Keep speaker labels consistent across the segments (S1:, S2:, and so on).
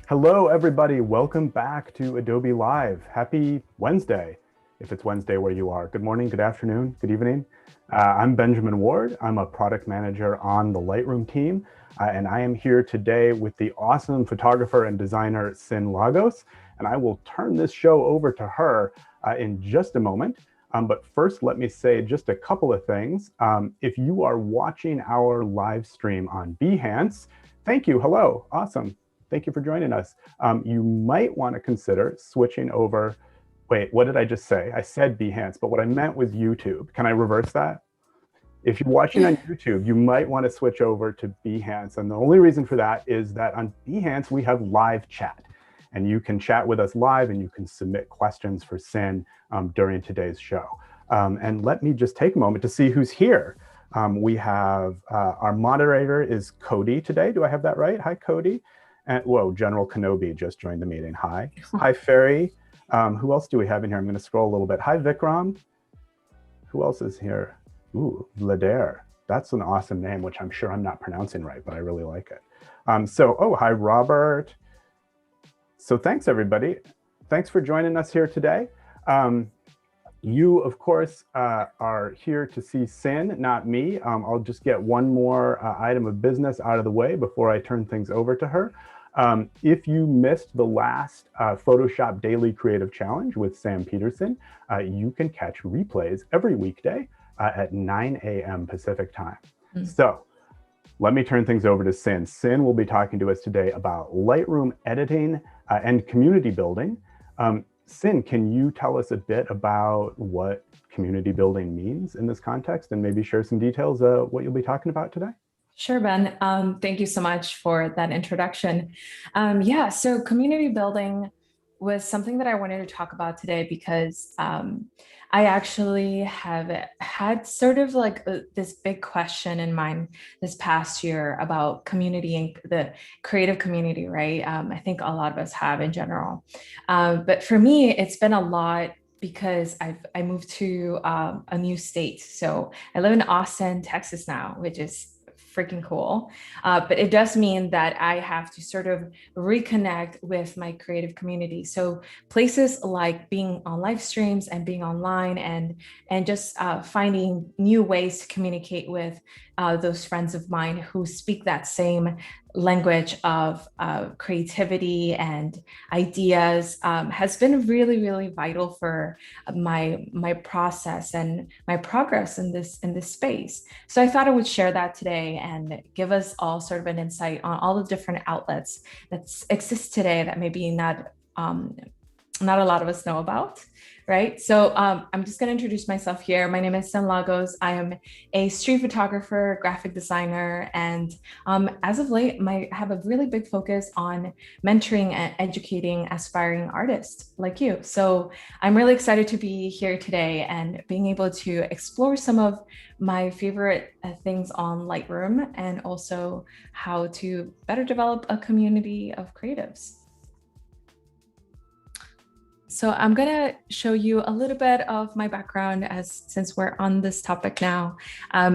S1: Hello, everybody. Welcome back to Adobe Live. Happy Wednesday, if it's Wednesday where you are. Good morning, good afternoon, good evening. I'm Benjamin Ward. I'm a product manager on the Lightroom team, and I am here today with the awesome photographer and designer, Sin Lagos, and I will turn this show over to her in just a moment. But first, let me say just a couple of things. If you are watching our live stream on Behance, thank you. Hello. Awesome. Thank you for joining us. You might want to consider switching over. Wait, what did I just say? I said Behance, but what I meant was YouTube. Can I reverse that? If you're watching on YouTube, you might want to switch over to Behance. And the only reason for that is that on Behance, we have live chat. And you can chat with us live and you can submit questions for Sin during today's show. And let me just take a moment to see who's here. We have our moderator is Cody today. Do I have that right? Hi, Cody. And whoa, General Kenobi just joined the meeting. Hi. Hi, Ferry. Who else do we have in here? I'm going to scroll a little bit. Hi, Vikram. Who else is here? Ooh, Vladair. That's an awesome name, which I'm sure I'm not pronouncing right, but I really like it. Hi, Robert. So thanks, everybody. Thanks for joining us here today. You, of course, are here to see Sin, not me. I'll just get one more item of business out of the way before I turn things over to her. If you missed the last Photoshop Daily Creative Challenge with Sam Peterson, you can catch replays every weekday at 9 a.m. Pacific time. So let me turn things over to Sin. Sin will be talking to us today about Lightroom editing and community building. Sin, can you tell us a bit about what community building means in this context and maybe share some details of what you'll be talking about today?
S2: Sure, Ben. Thank you so much for that introduction. So community building was something that I wanted to talk about today because I actually have had sort of like this big question in mind this past year about community and the creative community, right? I think a lot of us have in general. But for me, it's been a lot because I moved to a new state. So I live in Austin, Texas now, which is freaking cool. But it does mean that I have to sort of reconnect with my creative community. So places like being on live streams and being online and just finding new ways to communicate with those friends of mine who speak that same language of creativity and ideas has been really, really vital for my process and my progress in this space. So I thought I would share that today and give us all sort of an insight on all the different outlets that exist today that maybe not a lot of us know about, right? So I'm just going to introduce myself here. My name is Sin Lagos. I am a street photographer, graphic designer, and as of late, I have a really big focus on mentoring and educating aspiring artists like you. So I'm really excited to be here today and being able to explore some of my favorite things on Lightroom and also how to better develop a community of creatives. So I'm going to show you a little bit of my background since we're on this topic now.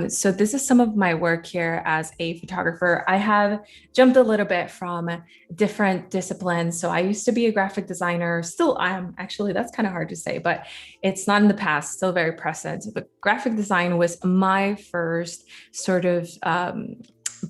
S2: So this is some of my work here as a photographer. I have jumped a little bit from different disciplines. So I used to be a graphic designer, still I am actually, that's kind of hard to say, but it's not in the past, still very present. But graphic design was my first sort of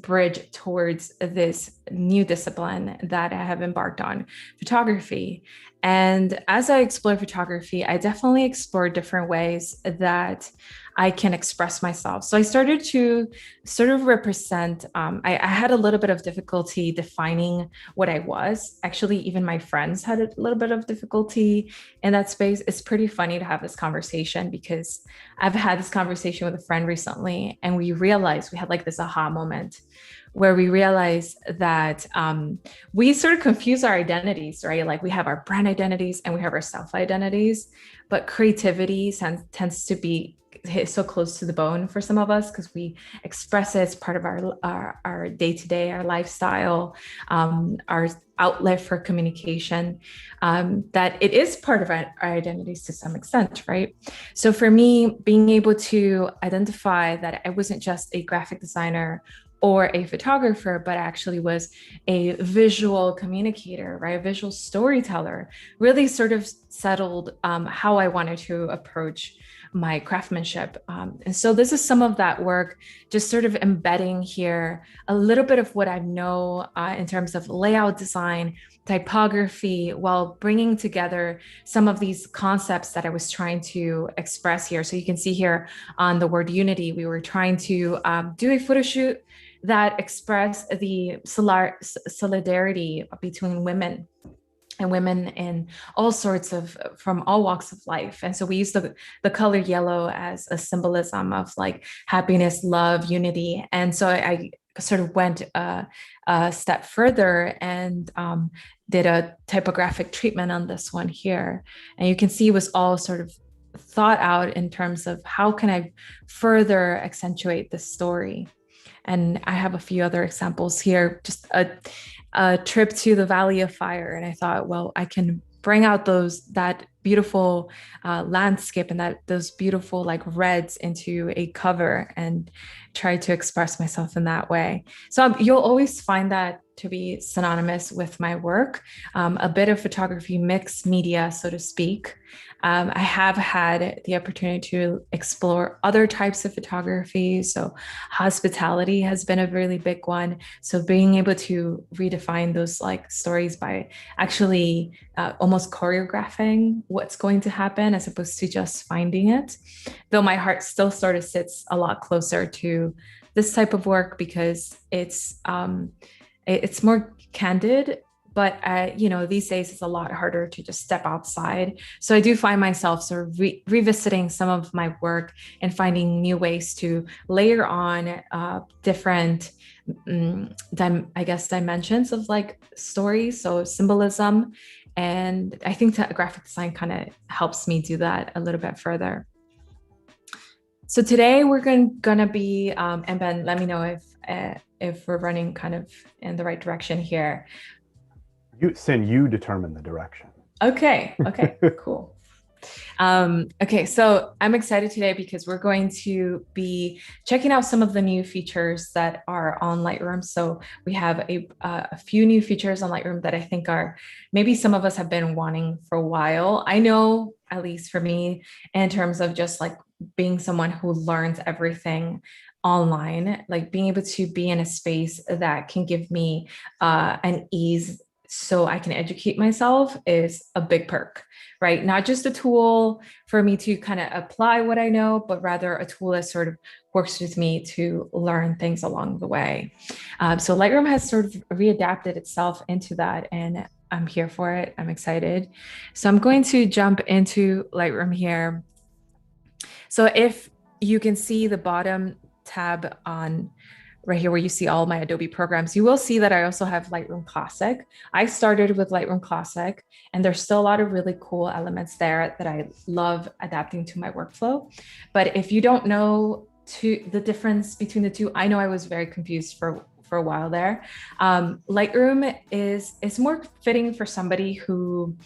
S2: bridge towards this new discipline that I have embarked on, photography. And as I explore photography, I definitely explore different ways that I can express myself. So I started to sort of represent, I had a little bit of difficulty defining what I was. Actually, even my friends had a little bit of difficulty in that space. It's pretty funny to have this conversation because I've had this conversation with a friend recently and we realized we had like this aha moment where we realize that we sort of confuse our identities, right? Like we have our brand identities and we have our self identities, but creativity tends to be hit so close to the bone for some of us because we express it as part of our day-to-day, our lifestyle, our outlet for communication, that it is part of our identities to some extent, right? So for me, being able to identify that I wasn't just a graphic designer or a photographer, but actually was a visual communicator, right? A visual storyteller, really sort of settled how I wanted to approach my craftsmanship. And so this is some of that work, just sort of embedding here a little bit of what I know in terms of layout design, typography, while bringing together some of these concepts that I was trying to express here. So you can see here on the word unity, we were trying to do a photo shoot that expressed the solidarity between women and women in all sorts of, from all walks of life. And so we use the color yellow as a symbolism of like happiness, love, unity. And so I sort of went a step further and did a typographic treatment on this one here. And you can see it was all sort of thought out in terms of how can I further accentuate this story. And I have a few other examples here, just a trip to the Valley of Fire. And I thought, well, I can bring out that beautiful landscape and those beautiful like reds into a cover and try to express myself in that way. So you'll always find that to be synonymous with my work, a bit of photography, mixed media, so to speak. I have had the opportunity to explore other types of photography. So hospitality has been a really big one. So being able to redefine those like stories by actually almost choreographing what's going to happen as opposed to just finding it. Though my heart still sort of sits a lot closer to this type of work because it's more candid. But these days it's a lot harder to just step outside. So I do find myself sort of revisiting some of my work and finding new ways to layer on different, dimensions of like stories. So symbolism. And I think that graphic design kind of helps me do that a little bit further. So today we're gonna be, and Ben, let me know if we're running kind of in the right direction here.
S1: You determine the direction.
S2: Okay, cool. Okay, so I'm excited today because we're going to be checking out some of the new features that are on Lightroom. So we have a few new features on Lightroom that I think are maybe some of us have been wanting for a while. I know, at least for me, in terms of just like being someone who learns everything online, like being able to be in a space that can give me an ease so I can educate myself is a big perk, right? Not just a tool for me to kind of apply what I know, but rather a tool that sort of works with me to learn things along the way. So Lightroom has sort of readapted itself into that, and I'm here for it. I'm excited. So I'm going to jump into Lightroom here. So if you can see the bottom tab on right here where you see all my Adobe programs, you will see that I also have Lightroom Classic. I started with Lightroom Classic, and there's still a lot of really cool elements there that I love adapting to my workflow. But if you don't know the difference between the two, I know I was very confused for a while there. Lightroom is more fitting for somebody who,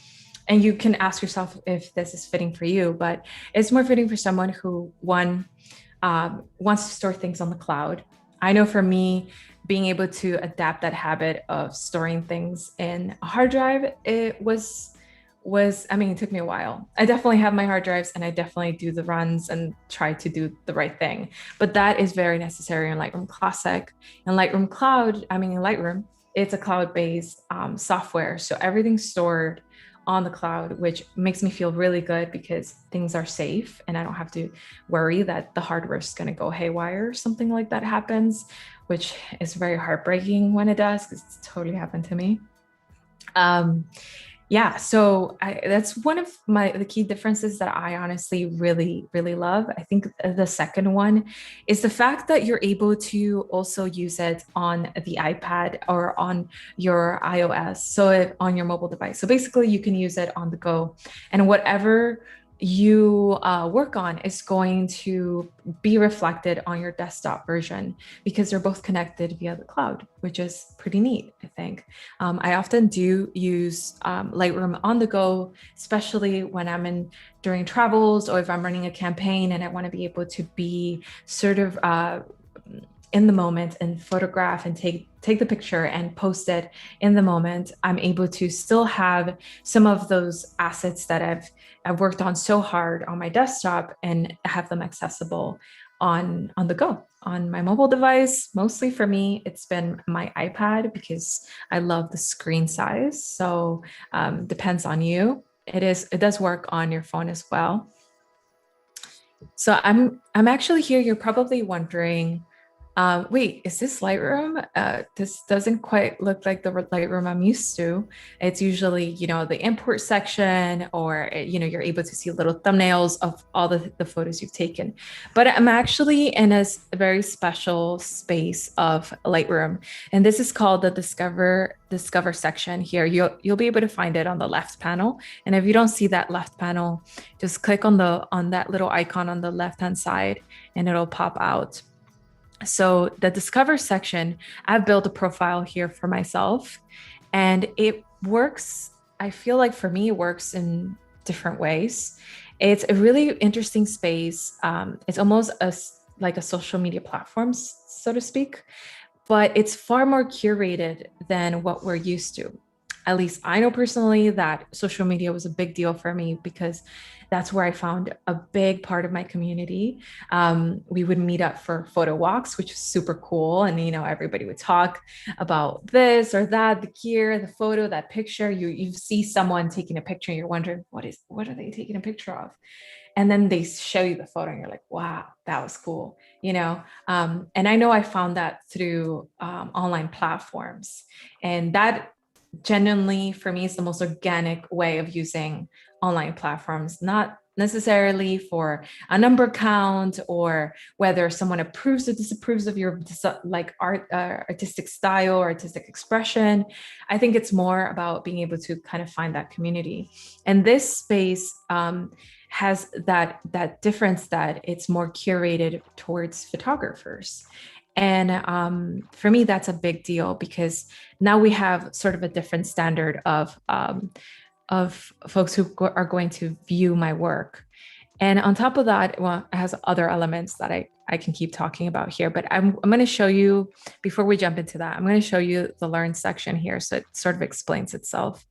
S2: and you can ask yourself if this is fitting for you, but it's more fitting for someone who, one, wants to store things on the cloud. I know for me, being able to adapt that habit of storing things in a hard drive, it took me a while. I definitely have my hard drives and I definitely do the runs and try to do the right thing. But that is very necessary in Lightroom Classic. And Lightroom Lightroom, it's a cloud-based software. So everything's stored on the cloud, which makes me feel really good because things are safe and I don't have to worry that the hardware is going to go haywire or something like that happens, which is very heartbreaking when it does, because it's totally happened to me. So that's one of the key differences that I honestly really, really love. I think the second one is the fact that you're able to also use it on the iPad or on your iOS, so on your mobile device. So basically you can use it on the go, and whatever you work on is going to be reflected on your desktop version because they're both connected via the cloud, which is pretty neat, I think. I often do use Lightroom on the go, especially when I'm during travels or if I'm running a campaign and I want to be able to be sort of in the moment and photograph and take the picture and post it in the moment, I'm able to still have some of those assets that I've worked on so hard on my desktop and have them accessible on the go on my mobile device. Mostly for me, it's been my iPad because I love the screen size. So depends on you. It does work on your phone as well. So I'm actually here. You're probably wondering, wait, is this Lightroom? This doesn't quite look like the Lightroom I'm used to. It's usually, the import section, or, you're able to see little thumbnails of all the photos you've taken. But I'm actually in a very special space of Lightroom. And this is called the Discover section here. You'll be able to find it on the left panel. And if you don't see that left panel, just click on that little icon on the left-hand side and it'll pop out. So the Discover section, I've built a profile here for myself, and it works. I feel like for me, it works in different ways. It's a really interesting space. It's almost like a social media platform, so to speak, but it's far more curated than what we're used to. At least I know personally that social media was a big deal for me because that's where I found a big part of my community. We would meet up for photo walks, which was super cool. And, everybody would talk about this or that, the gear, the photo, that picture. You see someone taking a picture and you're wondering, what are they taking a picture of? And then they show you the photo and you're like, wow, that was cool. And I know I found that through online platforms, and that genuinely for me is the most organic way of using online platforms, not necessarily for a number count or whether someone approves or disapproves of your artistic style or artistic expression. I think it's more about being able to kind of find that community, and this space has that difference that it's more curated towards photographers. And for me, that's a big deal because now we have sort of a different standard of folks who are going to view my work. And on top of that, well, it has other elements that I can keep talking about here, but I'm going to show you, before we jump into that, I'm going to show you the Learn section here. So it sort of explains itself.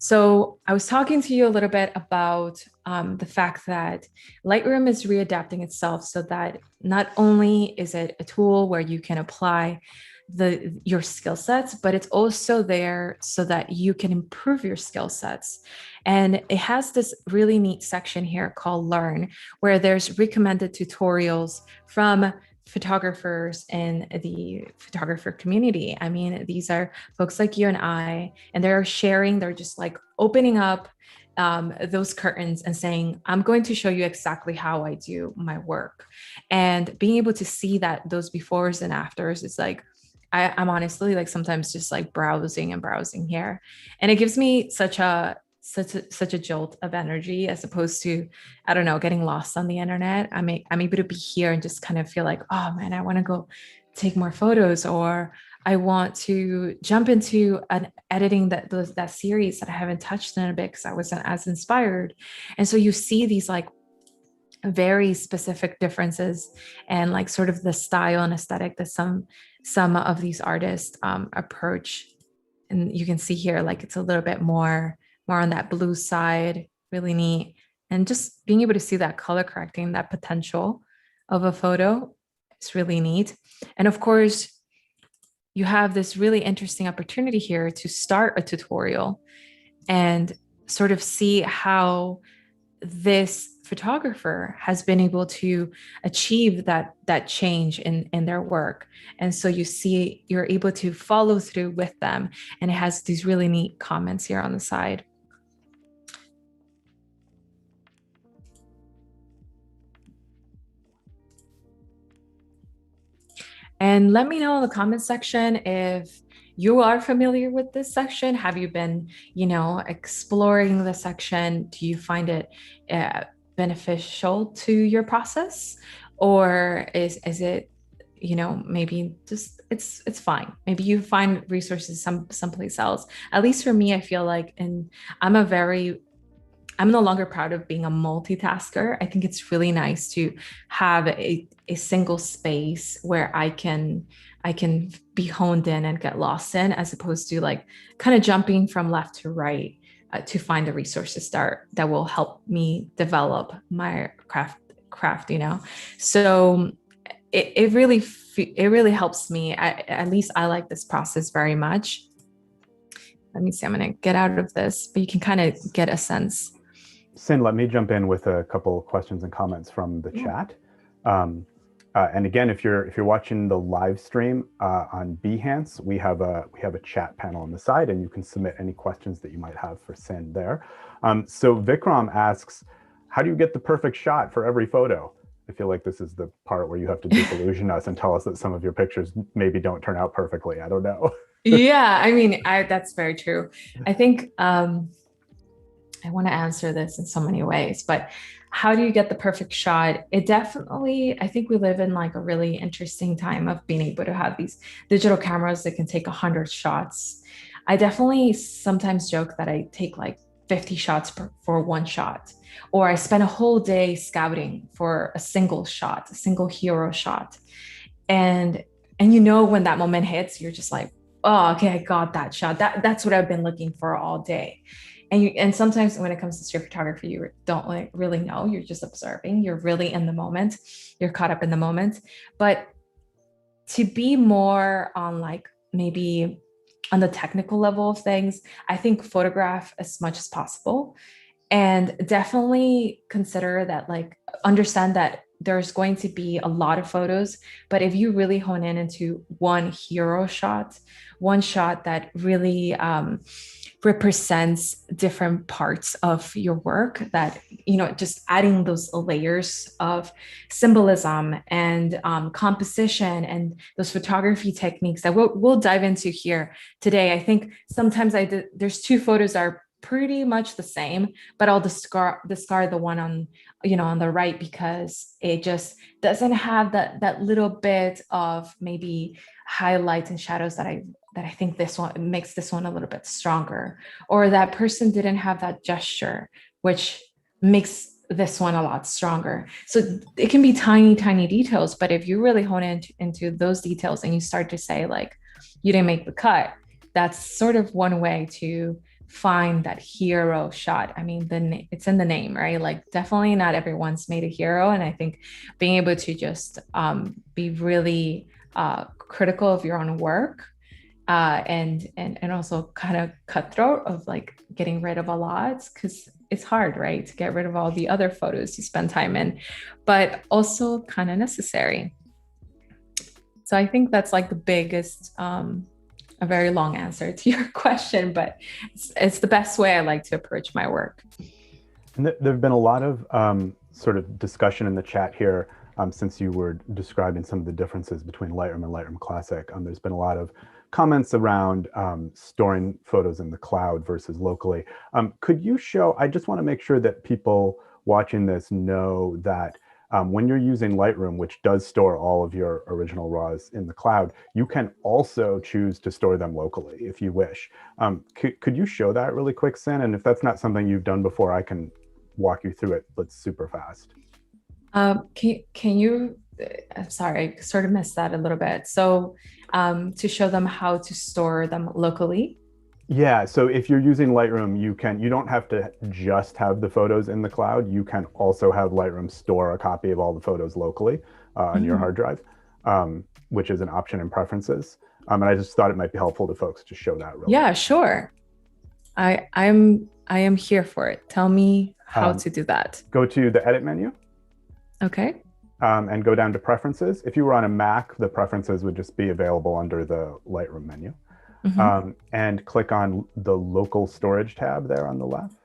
S2: So I was talking to you a little bit about the fact that Lightroom is readapting itself so that not only is it a tool where you can apply your skill sets, but it's also there so that you can improve your skill sets. And it has this really neat section here called Learn, where there's recommended tutorials from photographers in the photographer community. I mean, these are folks like you and I, and they're sharing, they're just like opening up those curtains and saying, I'm going to show you exactly how I do my work. And being able to see that those befores and afters is like, I'm honestly like sometimes just like browsing here. And it gives me such a jolt of energy as opposed to, I don't know, getting lost on the internet. I'm able to be here and just kind of feel like, oh man, I want to go take more photos, or I want to jump into an editing that series that I haven't touched in a bit because I wasn't as inspired. And so you see these like very specific differences and like sort of the style and aesthetic that some of these artists approach. And you can see here, like it's a little bit more on that blue side, really neat. And just being able to see that color correcting, that potential of a photo, is really neat. And of course, you have this really interesting opportunity here to start a tutorial and sort of see how this photographer has been able to achieve that change in their work. And so you're able to follow through with them. And it has these really neat comments here on the side. And let me know in the comment section if you are familiar with this section. Have you been, exploring the section? Do you find it beneficial to your process? Or is it, maybe just it's fine. Maybe you find resources someplace else. At least for me, I feel like, and I'm a very I'm no longer proud of being a multitasker. I think it's really nice to have a single space where I can be honed in and get lost in, as opposed to like kind of jumping from left to right to find the resources that will help me develop my craft, you know. So it really helps me. At least I like this process very much. Let me see, I'm going to get out of this, but you can kind of get a sense.
S1: Sin, let me jump in with a couple questions and comments from the chat. And again, if you're watching the live stream on Behance, we have a chat panel on the side, and you can submit any questions that you might have for Sin there. So Vikram asks, how do you get the perfect shot for every photo? I feel like this is the part where you have to disillusion us and tell us that some of your pictures maybe don't turn out perfectly. I don't know.
S2: Yeah, I mean, that's very true. I think I want to answer this in so many ways, but how do you get the perfect shot? It definitely, I think we live in like a really interesting time of being able to have these digital cameras that can take 100 shots. I definitely sometimes joke that I take like 50 shots for one shot, or I spend a whole day scouting for a single shot, a single hero shot. And you know, when that moment hits, you're just like, oh, okay, I got that shot. That's what I've been looking for all day. And sometimes when it comes to street photography, you don't like really know. You're just observing. You're really in the moment. You're caught up in the moment. But to be more on like maybe on the technical level of things, I think photograph as much as possible, and definitely consider that, like, understand that there's going to be a lot of photos, but if you really hone in into one hero shot, one shot that really represents different parts of your work, that, you know, just adding those layers of symbolism and composition and those photography techniques that we'll dive into here today. I think sometimes there's two photos that are pretty much the same, but I'll discard the one on, you know, on the right, because it just doesn't have that little bit of maybe highlights and shadows that I think this one makes this one a little bit stronger, or that person didn't have that gesture, which makes this one a lot stronger. So it can be tiny details, but if you really hone into those details and you start to say like, you didn't make the cut, that's sort of one way to find that hero shot. I mean, it's in the name, right? Like, definitely not everyone's made a hero. And I think being able to just be really critical of your own work, and also kind of cutthroat of like getting rid of a lot, because it's hard, right, to get rid of all the other photos you spend time in, but also kind of necessary. So I think that's like the biggest, a very long answer to your question, but it's the best way I like to approach my work.
S1: And there have been a lot of sort of discussion in the chat here since you were describing some of the differences between Lightroom and Lightroom Classic. There's been a lot of comments around storing photos in the cloud versus locally. Could you show, I just want to make sure that people watching this know that when you're using Lightroom, which does store all of your original RAWs in the cloud, you can also choose to store them locally if you wish. Could you show that really quick, Sin? And if that's not something you've done before, I can walk you through it, but super fast.
S2: Can you, I'm sorry, I sort of missed that a little bit. So to show them how to store them locally?
S1: Yeah, so if you're using Lightroom, you don't have to just have the photos in the cloud. You can also have Lightroom store a copy of all the photos locally on your hard drive, which is an option in preferences. And I just thought it might be helpful to folks to show that.
S2: Yeah, sure. I am here for it. Tell me how to do that.
S1: Go to the edit menu.
S2: Okay.
S1: And go down to preferences. If you were on a Mac, the preferences would just be available under the Lightroom menu. And click on the local storage tab there on the left.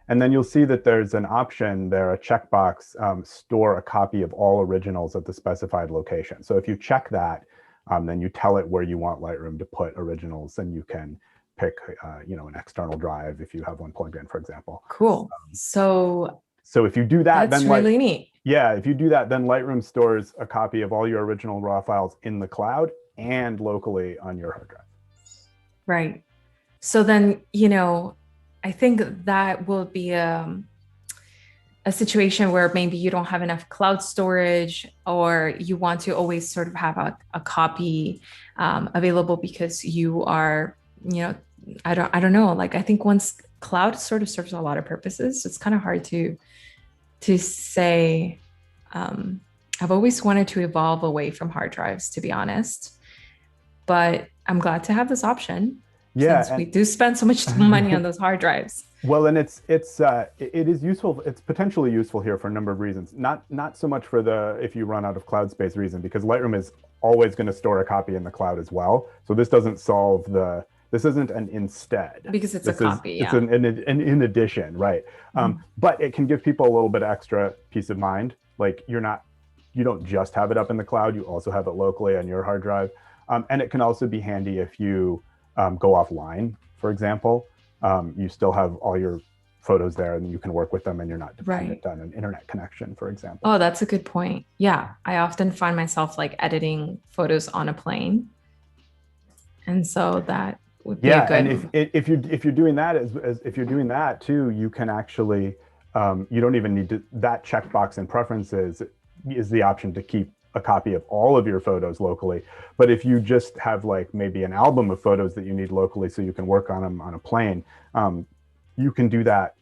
S1: And then you'll see that there's an option there, a checkbox, store a copy of all originals at the specified location. So if you check that, then you tell it where you want Lightroom to put originals, and you can pick you know, an external drive if you have one plugged in, for example.
S2: Cool. So
S1: if you do that,
S2: that's
S1: then
S2: really neat.
S1: Yeah, if you do that, then Lightroom stores a copy of all your original RAW files in the cloud and locally on your hard drive.
S2: Right. So then, you know, I think that will be a situation where maybe you don't have enough cloud storage, or you want to always sort of have a copy available because you are, you know, I don't know. Like, I think once cloud sort of serves a lot of purposes, so it's kind of hard to say. Um, I've always wanted to evolve away from hard drives, to be honest, but I'm glad to have this option
S1: Yeah,
S2: since we do spend so much money on those hard drives.
S1: well, and it is useful. It's potentially useful here for a number of reasons. Not so much for the if you run out of cloud space reason, because Lightroom is always going to store a copy in the cloud as well. So this doesn't solve the. This isn't an instead.
S2: Because it's
S1: this
S2: a copy,
S1: it's
S2: yeah.
S1: an in addition, right? But it can give people a little bit of extra peace of mind. Like you don't just have it up in the cloud. You also have it locally on your hard drive, and it can also be handy if you go offline, for example. You still have all your photos there and you can work with them and you're not dependent on an internet connection, for example.
S2: Oh, that's a good point. Yeah. I often find myself like editing photos on a plane. And so that would be a good.
S1: And if you're doing that if you're doing that too, you can actually you don't even need to, that checkbox in preferences is the option to keep a copy of all of your photos locally. But if you just have like maybe an album of photos that you need locally so you can work on them on a plane, you can do that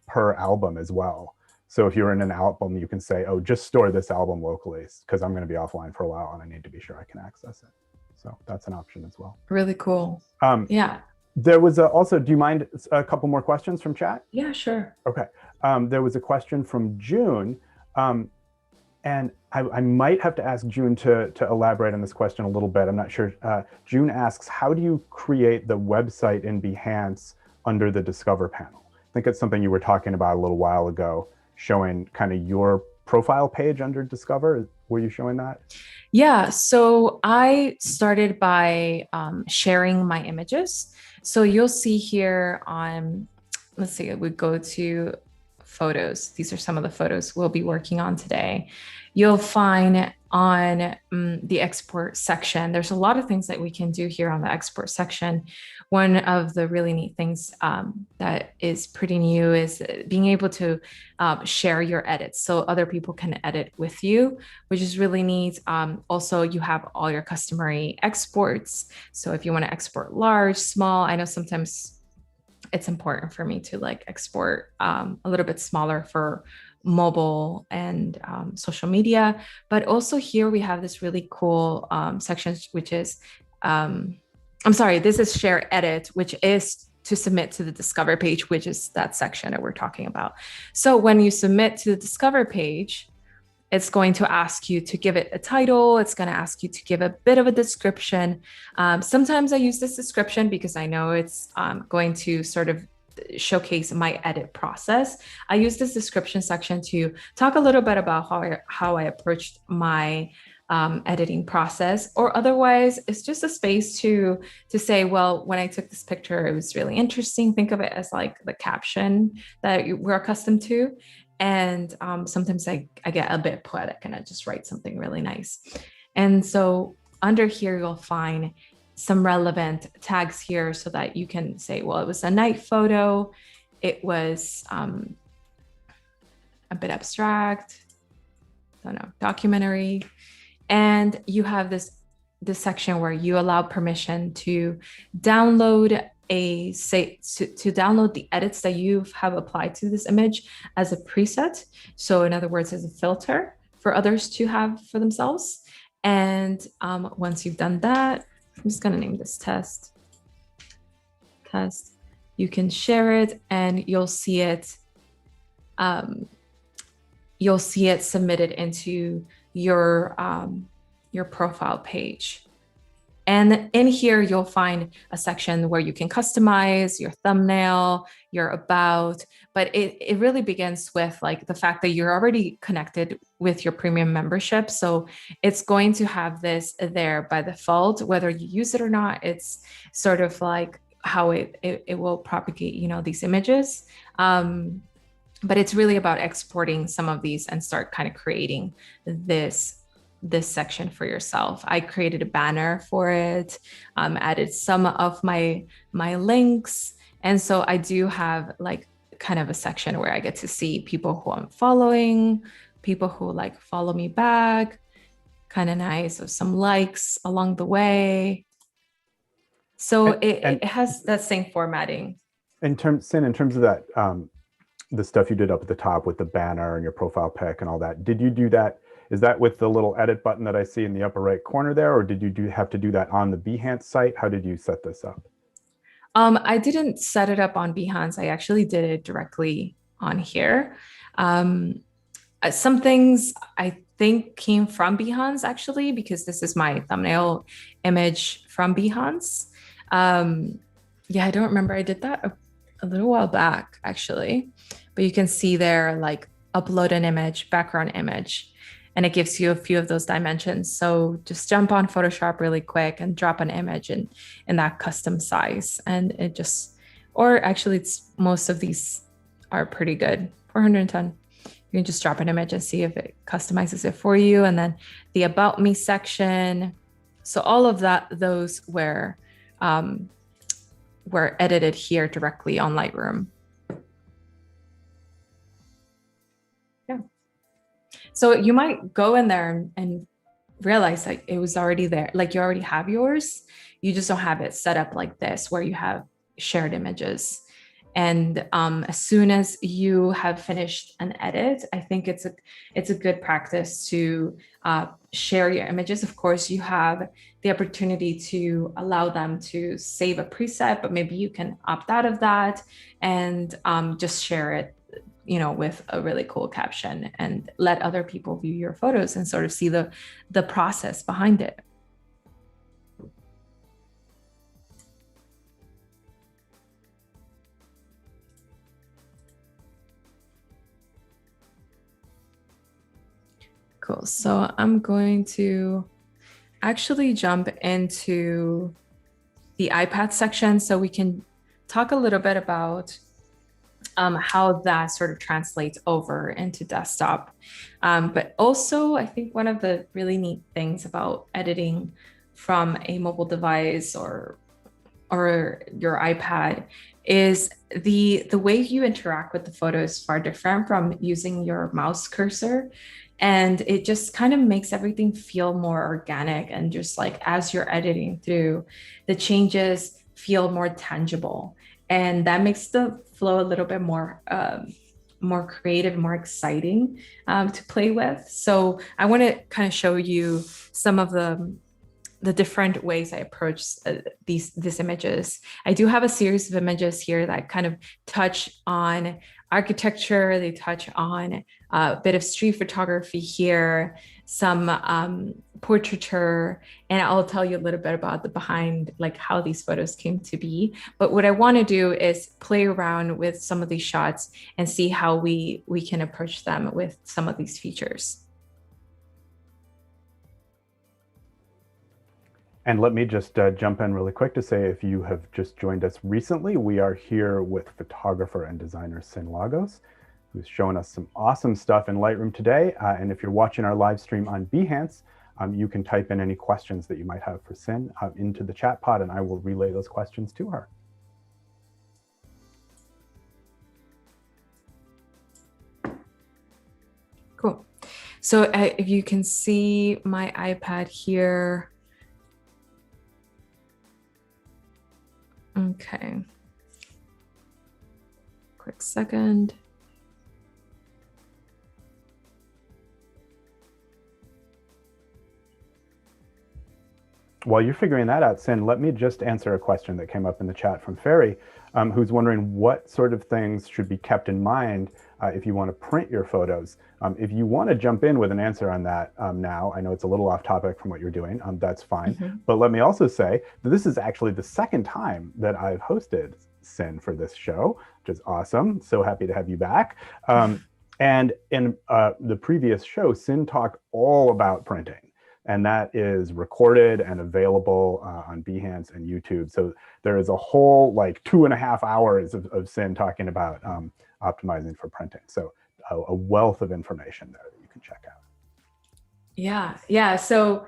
S1: per album as well. So if you're in an album, you can say, oh, just store this album locally because I'm going to be offline for a while and I need to be sure I can access it. So that's an option as well.
S2: Really cool. Yeah.
S1: There was also, do you mind a couple more questions from chat?
S2: Yeah, sure.
S1: Okay. There was a question from June. And I might have to ask June to elaborate on this question a little bit. I'm not sure. June asks, how do you create the website in Behance under the Discover panel? I think it's something you were talking about a little while ago, showing kind of your profile page under Discover. Were you showing that?
S2: Yeah. So I started by sharing my images. So you'll see here on, let's see, we go to photos. These are some of the photos we'll be working on today. You'll find on the export section, there's a lot of things that we can do here on the export section. One of the really neat things that is pretty new is being able to share your edits so other people can edit with you, which is really neat. Also, you have all your customary exports. So if you want to export large, small, I know sometimes it's important for me to like export a little bit smaller for mobile and social media. But also here we have this really cool section, which is, this is share edit, which is to submit to the Discover page, which is that section that we're talking about. So when you submit to the Discover page, it's going to ask you to give it a title. It's going to ask you to give a bit of a description. Sometimes I use this description because I know it's going to sort of showcase my edit process. I use this description section to talk a little bit about how I approached my editing process, or otherwise it's just a space to say, well, when I took this picture, it was really interesting. Think of it as like the caption that we're accustomed to. And sometimes I get a bit poetic and I just write something really nice. And so under here, you'll find some relevant tags here so that you can say, well, it was a night photo. It was a bit abstract, I don't know, documentary. And you have this section where you allow permission to download to download the edits that you have applied to this image as a preset. So in other words, as a filter for others to have for themselves. And once you've done that, I'm just going to name this test. You can share it and you'll see it. You'll see it submitted into your profile page. And in here, you'll find a section where you can customize your thumbnail, your about, but it really begins with like the fact that you're already connected with your premium membership. So it's going to have this there by default, whether you use it or not. It's sort of like how it will propagate, these images. But it's really about exporting some of these and start kind of creating this section for yourself. I created a banner for it, added some of my links, And so I do have like kind of a section where I get to see people who I'm following, people who like follow me back, kind of nice, with some likes along the way. So it has that same formatting.
S1: In terms of that, the stuff you did up at the top with the banner and your profile pic and all that, did you do that? Is that with the little edit button that I see in the upper right corner there, or did you have to do that on the Behance site? How did you set this up?
S2: I didn't set it up on Behance. I actually did it directly on here. Some things I think came from Behance actually, because this is my thumbnail image from Behance. Yeah, I don't remember. I did that a little while back actually, but you can see there like upload an image, background image, and it gives you a few of those dimensions. So just jump on Photoshop really quick and drop an image in that custom size. And it just, or actually it's most of these are pretty good. 410. You can just drop an image and see if it customizes it for you. And then the about me section. So all of that, those were edited here directly on Lightroom. Yeah. So you might go in there and realize like it was already there. Like you already have yours. You just don't have it set up like this where you have shared images. And as soon as you have finished an edit, I think it's a good practice to share your images. Of course, you have the opportunity to allow them to save a preset, but maybe you can opt out of that and just share it, you know, with a really cool caption and let other people view your photos and sort of see the process behind it. Cool. So I'm going to actually jump into the iPad section so we can talk a little bit about how that sort of translates over into desktop. But also, I think one of the really neat things about editing from a mobile device or your iPad is the way you interact with the photo is far different from using your mouse cursor. And it just kind of makes everything feel more organic, and just like as you're editing through, the changes feel more tangible, and that makes the flow a little bit more creative, more exciting to play with. So I want to kind of show you some of the different ways I approach these images. I do have a series of images here that kind of touch on architecture. They touch on a bit of street photography here, some portraiture, and I'll tell you a little bit about the behind, like how these photos came to be. But what I want to do is play around with some of these shots and see how we can approach them with some of these features.
S1: And let me just jump in really quick to say, if you have just joined us recently, we are here with photographer and designer Sin Lagos, who's showing us some awesome stuff in Lightroom today. And if you're watching our live stream on Behance, you can type in any questions that you might have for Sin into the chat pod, and I will relay those questions to her.
S2: Cool. So if you can see my iPad here. Okay. Quick second.
S1: While you're figuring that out, Sin, let me just answer a question that came up in the chat from Ferry, who's wondering what sort of things should be kept in mind if you want to print your photos. If you want to jump in with an answer on that now, I know it's a little off topic from what you're doing, that's fine. Mm-hmm. But let me also say that this is actually the second time that I've hosted Sin for this show, which is awesome. So happy to have you back. And in the previous show, Sin talked all about printing. And that is recorded and available on Behance and YouTube. So there is a whole like 2.5 hours of Sin talking about optimizing for printing. So a wealth of information there that you can check out.
S2: Yeah. So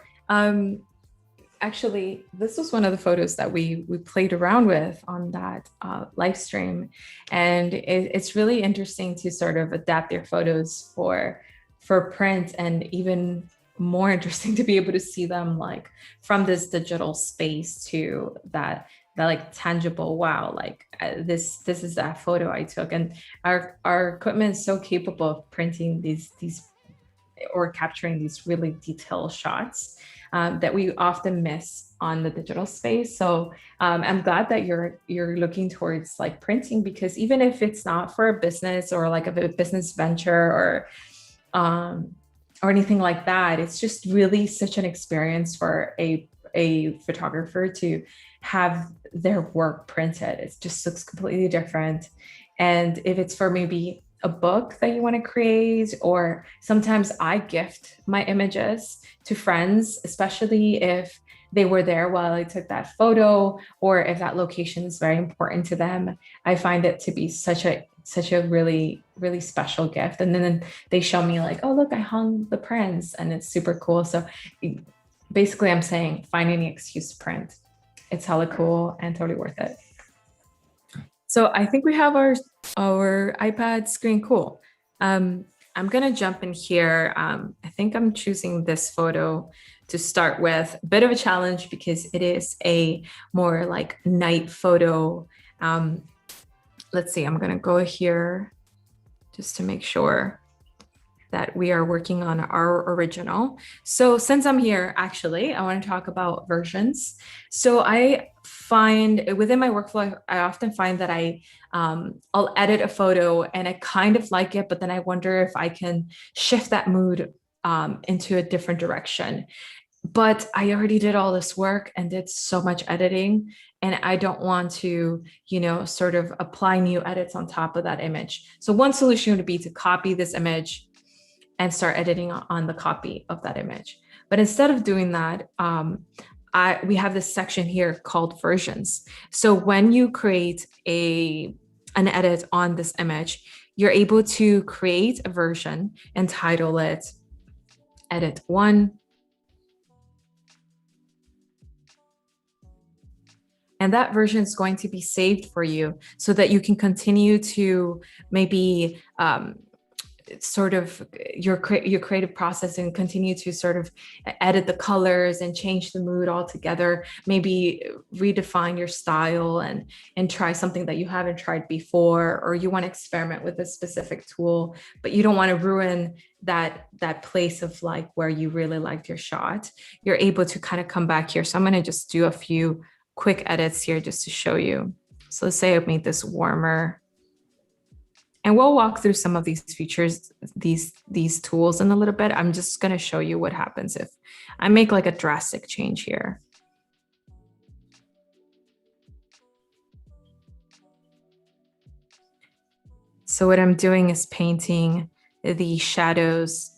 S2: actually, this was one of the photos that we played around with on that live stream, and it's really interesting to sort of adapt your photos for print, and even more interesting to be able to see them like from this digital space to that like tangible wow, like this is that photo I took. And our equipment is so capable of printing these or capturing these really detailed shots that we often miss on the digital space. So I'm glad that you're looking towards like printing, because even if it's not for a business or like a business venture um, or anything like that, it's just really such an experience for a photographer to have their work printed. It just looks completely different. And if it's for maybe a book that you want to create, or sometimes I gift my images to friends, especially if they were there while I took that photo, or if that location is very important to them. I find it to be such a really special gift. And then they show me like, oh look, I hung the prints, and it's super cool. So basically I'm saying find any excuse to print. It's hella cool and totally worth it. So I think we have our iPad screen. Cool. I'm gonna jump in here. I think I'm choosing this photo to start with. A bit of a challenge because it is a more like night photo. Let's see, I'm gonna go here just to make sure that we are working on our original. So since I'm here, actually, I want to talk about versions. So I find within my workflow, I often find that I'll edit a photo and I kind of like it, but then I wonder if I can shift that mood into a different direction. But I already did all this work and did so much editing, and I don't want to, sort of apply new edits on top of that image. So one solution would be to copy this image and start editing on the copy of that image. But instead of doing that, we have this section here called versions. So when you create an edit on this image, you're able to create a version and title it edit 1. And that version is going to be saved for you so that you can continue to maybe sort of your creative process and continue to sort of edit the colors and change the mood altogether, maybe redefine your style and try something that you haven't tried before, or you want to experiment with a specific tool, but you don't want to ruin that place of like where you really liked your shot. You're able to kind of come back here. So I'm going to just do a few quick edits here just to show you. So let's say I made this warmer. And we'll walk through some of these features, these tools in a little bit. I'm just going to show you what happens if I make like a drastic change here. So what I'm doing is painting the shadows,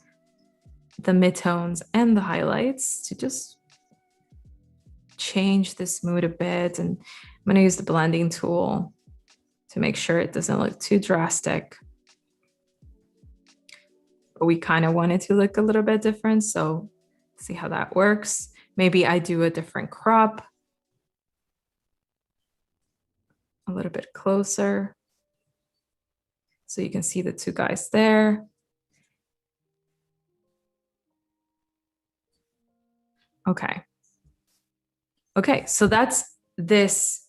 S2: the midtones, and the highlights to just change this mood a bit. And I'm going to use the blending tool to make sure it doesn't look too drastic. But we kind of want it to look a little bit different. So see how that works. Maybe I do a different crop. A little bit closer. So you can see the two guys there. Okay. Okay, so that's this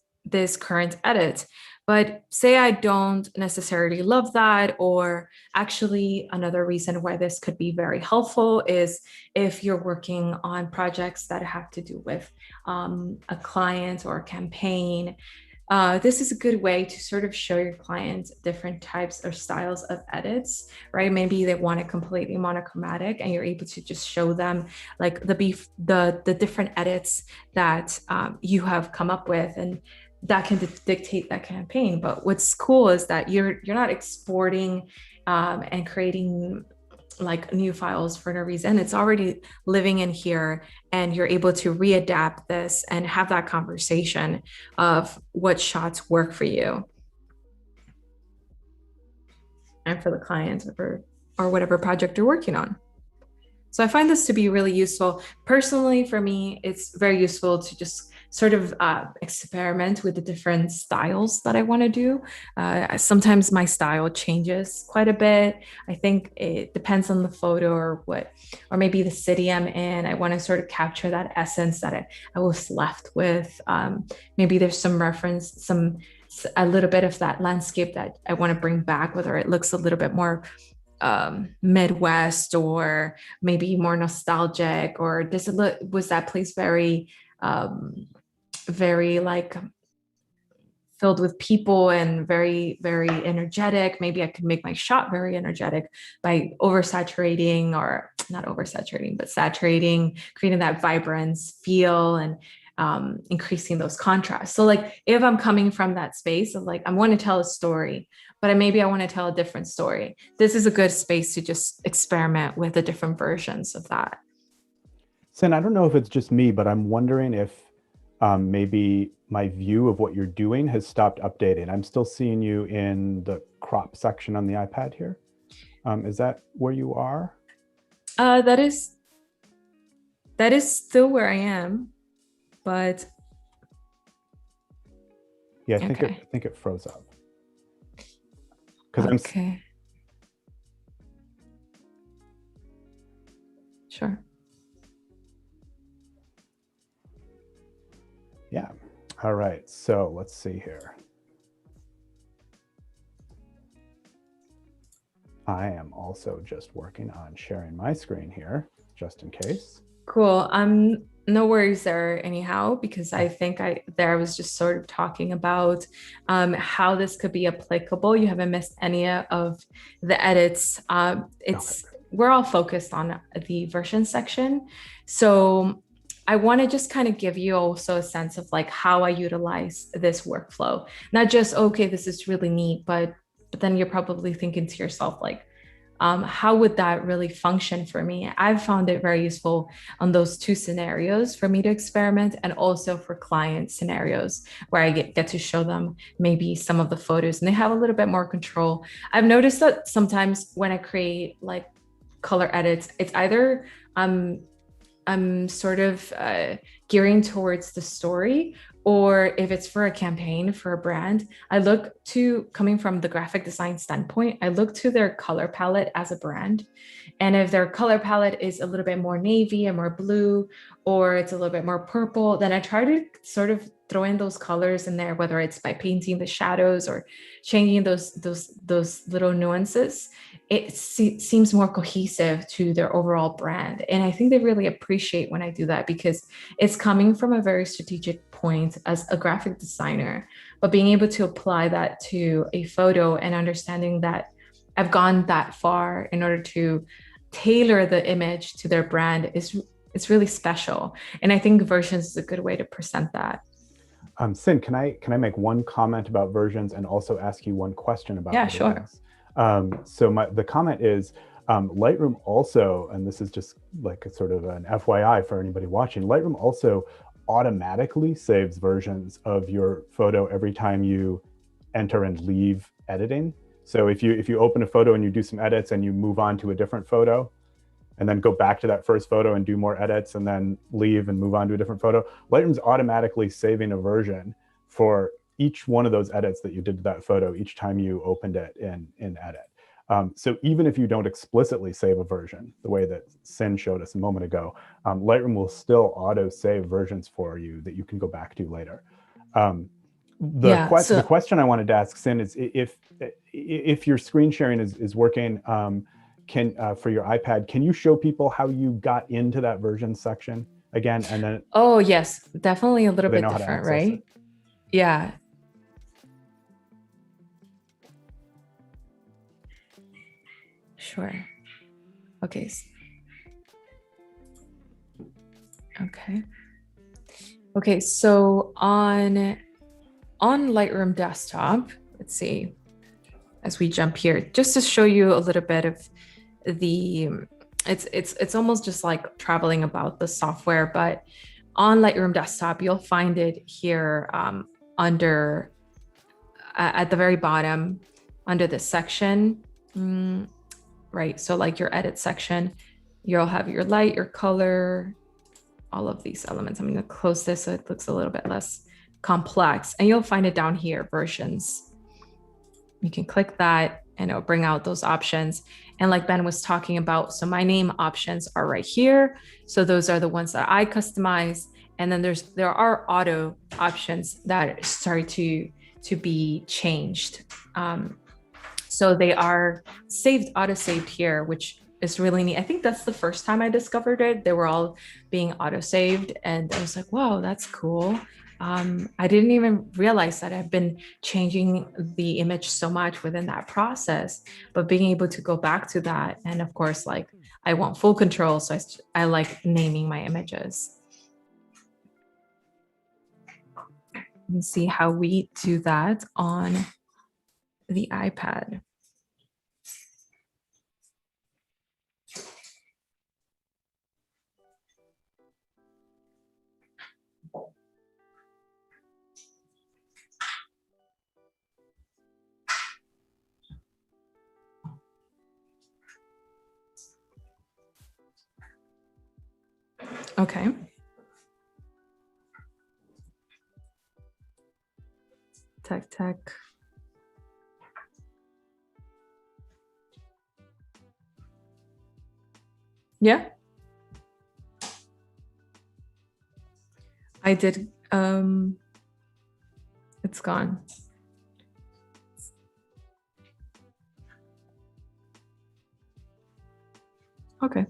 S2: current edit. But say I don't necessarily love that, or actually another reason why this could be very helpful is if you're working on projects that have to do with a client or a campaign. This is a good way to sort of show your clients different types or styles of edits, right? Maybe they want it completely monochromatic, and you're able to just show them like the different edits that you have come up with, and that can dictate that campaign. But what's cool is that you're not exporting and creating like new files for no reason. It's already living in here, and you're able to readapt this and have that conversation of what shots work for you and for the client or whatever project you're working on. So I find this to be really useful. Personally, for me, it's very useful to just sort of experiment with the different styles that I want to do. Sometimes my style changes quite a bit. I think it depends on the photo or what, or maybe the city I'm in. I want to sort of capture that essence that I was left with. Maybe there's some reference, a little bit of that landscape that I want to bring back, whether it looks a little bit more Midwest or maybe more nostalgic, or was that place very like filled with people and very, very energetic. Maybe I could make my shot very energetic by oversaturating, or not oversaturating, but saturating, creating that vibrance feel and increasing those contrasts. So like if I'm coming from that space of like, I want to tell a story, but maybe I want to tell a different story, this is a good space to just experiment with the different versions of that.
S1: Sin, I don't know if it's just me, but I'm wondering if maybe my view of what you're doing has stopped updating. I'm still seeing you in the crop section on the iPad here. Is that where you are?
S2: That is still where I am, but
S1: Yeah,
S2: okay.
S1: I think it froze up. Because
S2: okay. Sure.
S1: Yeah. All right. So let's see here. I am also just working on sharing my screen here, just in case.
S2: Cool. No worries there anyhow, because I think I was just sort of talking about how this could be applicable. You haven't missed any of the edits. We're all focused on the version section. So I want to just kind of give you also a sense of like how I utilize this workflow. Not just, okay, this is really neat, but then you're probably thinking to yourself, like, how would that really function for me? I've found it very useful on those two scenarios for me to experiment, and also for client scenarios where I get to show them maybe some of the photos and they have a little bit more control. I've noticed that sometimes when I create like color edits, it's either I'm sort of gearing towards the story, or if it's for a campaign for a brand, I look to, coming from the graphic design standpoint, I look to their color palette as a brand. And if their color palette is a little bit more navy and more blue, or it's a little bit more purple, then I try to sort of throw in those colors in there, whether it's by painting the shadows or changing those little nuances. It seems more cohesive to their overall brand. And I think they really appreciate when I do that, because it's coming from a very strategic point as a graphic designer, but being able to apply that to a photo and understanding that I've gone that far in order to tailor the image to their brand is it's really special. And I think versions is a good way to present that.
S1: Sin, can I make one comment about versions and also ask you one question about
S2: Sure.
S1: So the comment is, Lightroom also, and this is just like a sort of an FYI for anybody watching, Lightroom also automatically saves versions of your photo every time you enter and leave editing. So if you open a photo and you do some edits and you move on to a different photo, and then go back to that first photo and do more edits and then leave and move on to a different photo, Lightroom's automatically saving a version for each one of those edits that you did to that photo each time you opened it in edit. So even if you don't explicitly save a version, the way that Sin showed us a moment ago, Lightroom will still auto-save versions for you that you can go back to later. The question I wanted to ask Sin is, if your screen sharing is working, for your iPad, can you show people how you got into that version section again? And then
S2: oh yes, definitely a little bit different, right?
S1: it?
S2: Yeah. Sure. Okay. Okay, so on Lightroom desktop, let's see, as we jump here, just to show you a little bit of the it's almost just like traveling about the software, but on Lightroom desktop, you'll find it here under at the very bottom under this section, right? So like your edit section, You'll have your light, your color, all of these elements. I'm going to close this so it looks a little bit less complex. And you'll find it down here, versions. You can click that and it'll bring out those options. And like Ben was talking about, so my name options are right here. So those are the ones that I customize. And then there are auto options that start to be changed. So they are auto saved here, which is really neat. I think that's the first time I discovered it. They were all being auto saved, and I was like, "Wow, that's cool." I didn't even realize that I've been changing the image so much within that process, but being able to go back to that, and of course, like I want full control, so I like naming my images. You can see how we do that on the iPad. Okay. Tech. Yeah. I did. It's gone. Okay.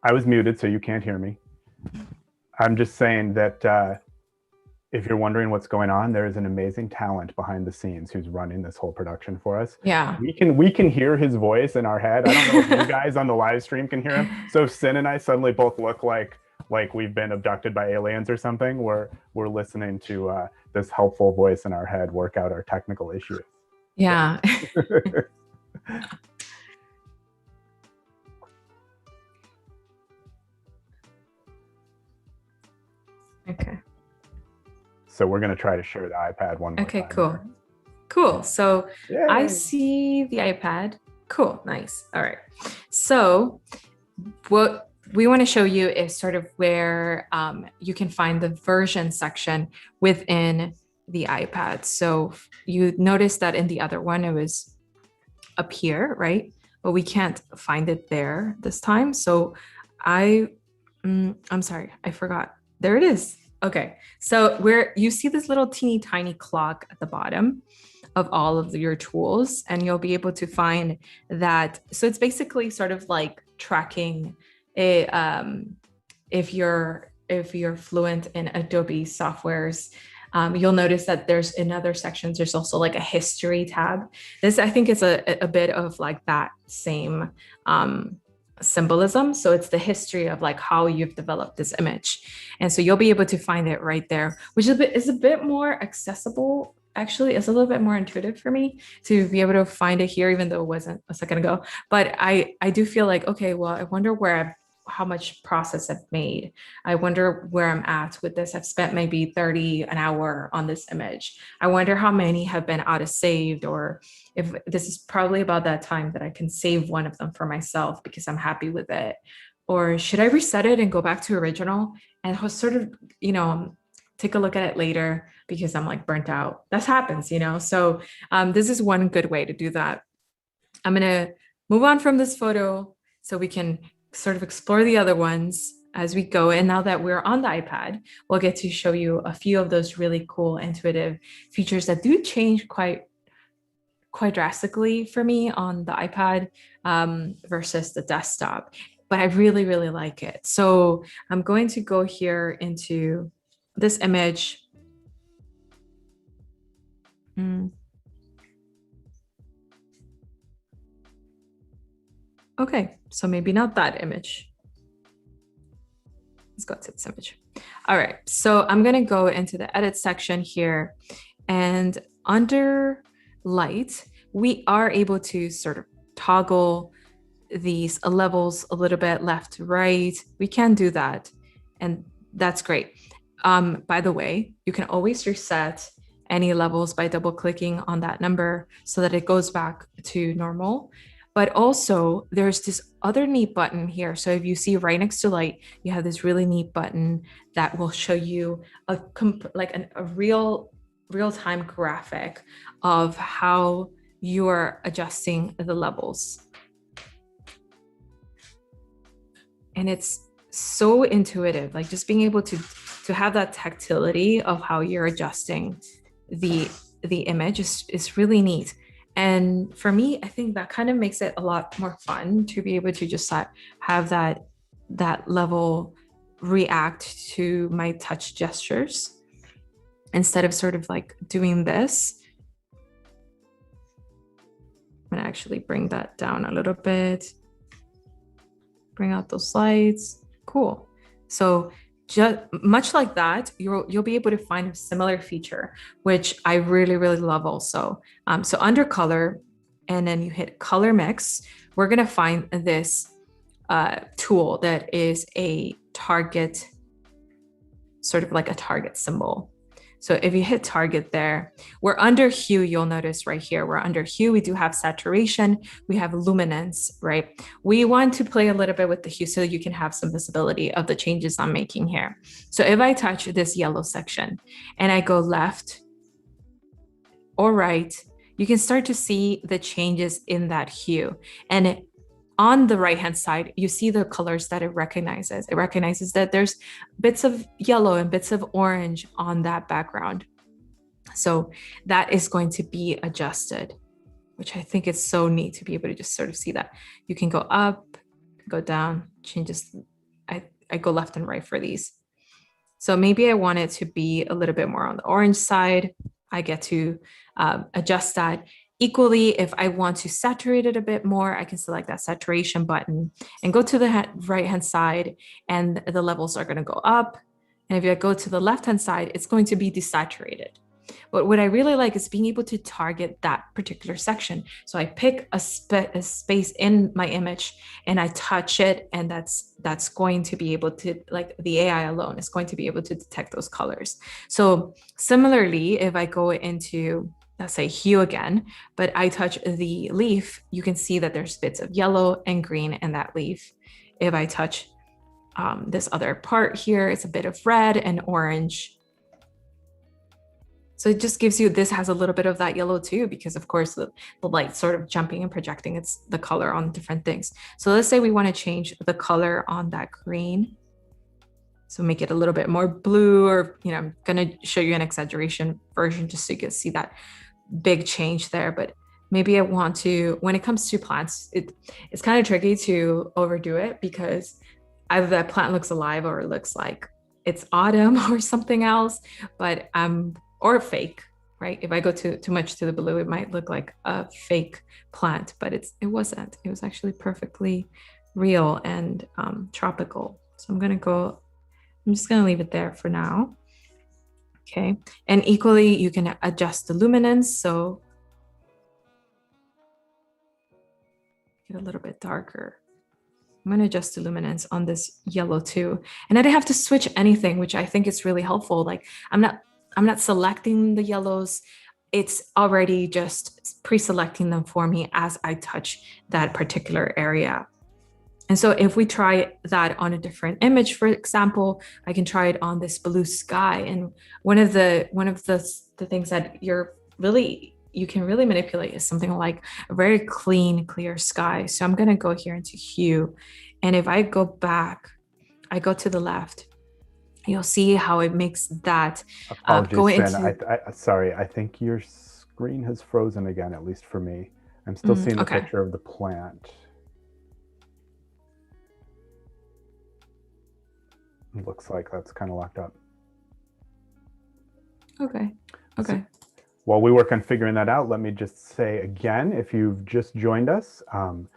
S1: I was muted, so you can't hear me. I'm just saying that if you're wondering what's going on, there is an amazing talent behind the scenes who's running this whole production for us.
S2: Yeah.
S1: We can hear his voice in our head. I don't know if you guys on the live stream can hear him. So if Sin and I suddenly both look like we've been abducted by aliens or something, we're listening to this helpful voice in our head work out our technical issues.
S2: Yeah. Okay.
S1: So we're going to try to share the iPad one more
S2: Okay,
S1: time.
S2: cool. Cool. So
S1: Yay.
S2: I see the iPad. Cool. Nice. All right. So what we want to show you is sort of where you can find the version section within the iPad. So you notice that in the other one, it was up here, right? But we can't find it there this time. So I'm sorry, I forgot. There it is. Okay. So where you see this little teeny tiny clock at the bottom of all of your tools, and you'll be able to find that. So it's basically sort of like tracking a, if you're fluent in Adobe softwares, you'll notice that there's in other sections, there's also like a history tab. This, I think, is a bit of like that same symbolism. So it's the history of like how you've developed this image. And so you'll be able to find it right there, which is a bit more accessible. Actually, it's a little bit more intuitive for me to be able to find it here, even though it wasn't a second ago. But I do feel like, okay, well, I wonder how much process I've made. I wonder where I'm at with this. I've spent maybe 30 an hour on this image. I wonder how many have been auto saved, or if this is probably about that time that I can save one of them for myself because I'm happy with it. Or should I reset it and go back to original and sort of, take a look at it later because I'm like burnt out. That happens, So this is one good way to do that. I'm going to move on from this photo so we can sort of explore the other ones as we go. And now that we're on the iPad, we'll get to show you a few of those really cool intuitive features that do change quite drastically for me on the iPad versus the desktop. But I really, really like it. So I'm going to go here into this image. Okay, so maybe not that image. Let's go to this image. All right, so I'm gonna go into the edit section here, and under light, we are able to sort of toggle these levels a little bit left to right. We can do that, and that's great. By the way, you can always reset any levels by double clicking on that number so that it goes back to normal. But also there's this other neat button here. So if you see right next to light, you have this really neat button that will show you a real-time graphic of how you're adjusting the levels. And it's so intuitive, like just being able to have that tactility of how you're adjusting the image is really neat. And for me, I think that kind of makes it a lot more fun to be able to just have that level react to my touch gestures instead of sort of like doing this. I'm gonna actually bring that down a little bit. Bring out those slides. Cool. So just much like that, you'll be able to find a similar feature, which I really, really love also. So under color, and then you hit color mix, we're gonna find this tool that is a target, sort of like a target symbol. So if you hit target there, we're under hue, you'll notice right here, we're under hue, we do have saturation, we have luminance, right? We want to play a little bit with the hue so you can have some visibility of the changes I'm making here. So if I touch this yellow section and I go left or right, you can start to see the changes in that hue. And on the right-hand side, you see the colors that it recognizes. It recognizes that there's bits of yellow and bits of orange on that background. So that is going to be adjusted, which I think is so neat to be able to just sort of see that. You can go up, go down, changes. I go left and right for these. So maybe I want it to be a little bit more on the orange side. I get to adjust that. Equally, if I want to saturate it a bit more, I can select that saturation button and go to the right-hand side, and the levels are going to go up. And if I go to the left-hand side, it's going to be desaturated. But what I really like is being able to target that particular section. So I pick a space in my image and I touch it, and that's going to be able to, like the AI alone is going to be able to detect those colors. So similarly, if I go into, let's say, hue again, but I touch the leaf, you can see that there's bits of yellow and green in that leaf. If I touch this other part here, it's a bit of red and orange. So it just gives you, this has a little bit of that yellow too, because of course the light sort of jumping and projecting it's the color on different things. So let's say we want to change the color on that green. So make it a little bit more blue, or, you know, I'm going to show you an exaggeration version just so you can see that big change there. But maybe I want to, when it comes to plants, it's kind of tricky to overdo it, because either that plant looks alive or it looks like it's autumn or something else. But or fake, right? If I go too much to the blue, it might look like a fake plant, but it wasn't. It was actually perfectly real and tropical. So I'm just gonna leave it there for now. Okay, and equally, you can adjust the luminance. So get a little bit darker. I'm going to adjust the luminance on this yellow too. And I didn't have to switch anything, which I think is really helpful. Like I'm not selecting the yellows. It's already just pre-selecting them for me as I touch that particular area. And so if we try that on a different image, for example, I can try it on this blue sky. And one of the things that you can really manipulate is something like a very clean, clear sky. So I'm going to go here into hue. And if I go back, I go to the left, you'll see how it makes that
S1: go into... Sorry, I think your screen has frozen again, at least for me. I'm still seeing the picture of the plant. It looks like that's kind of locked up.
S2: Okay.
S1: So, while we work on figuring that out, let me just say again, if you've just joined us, I'm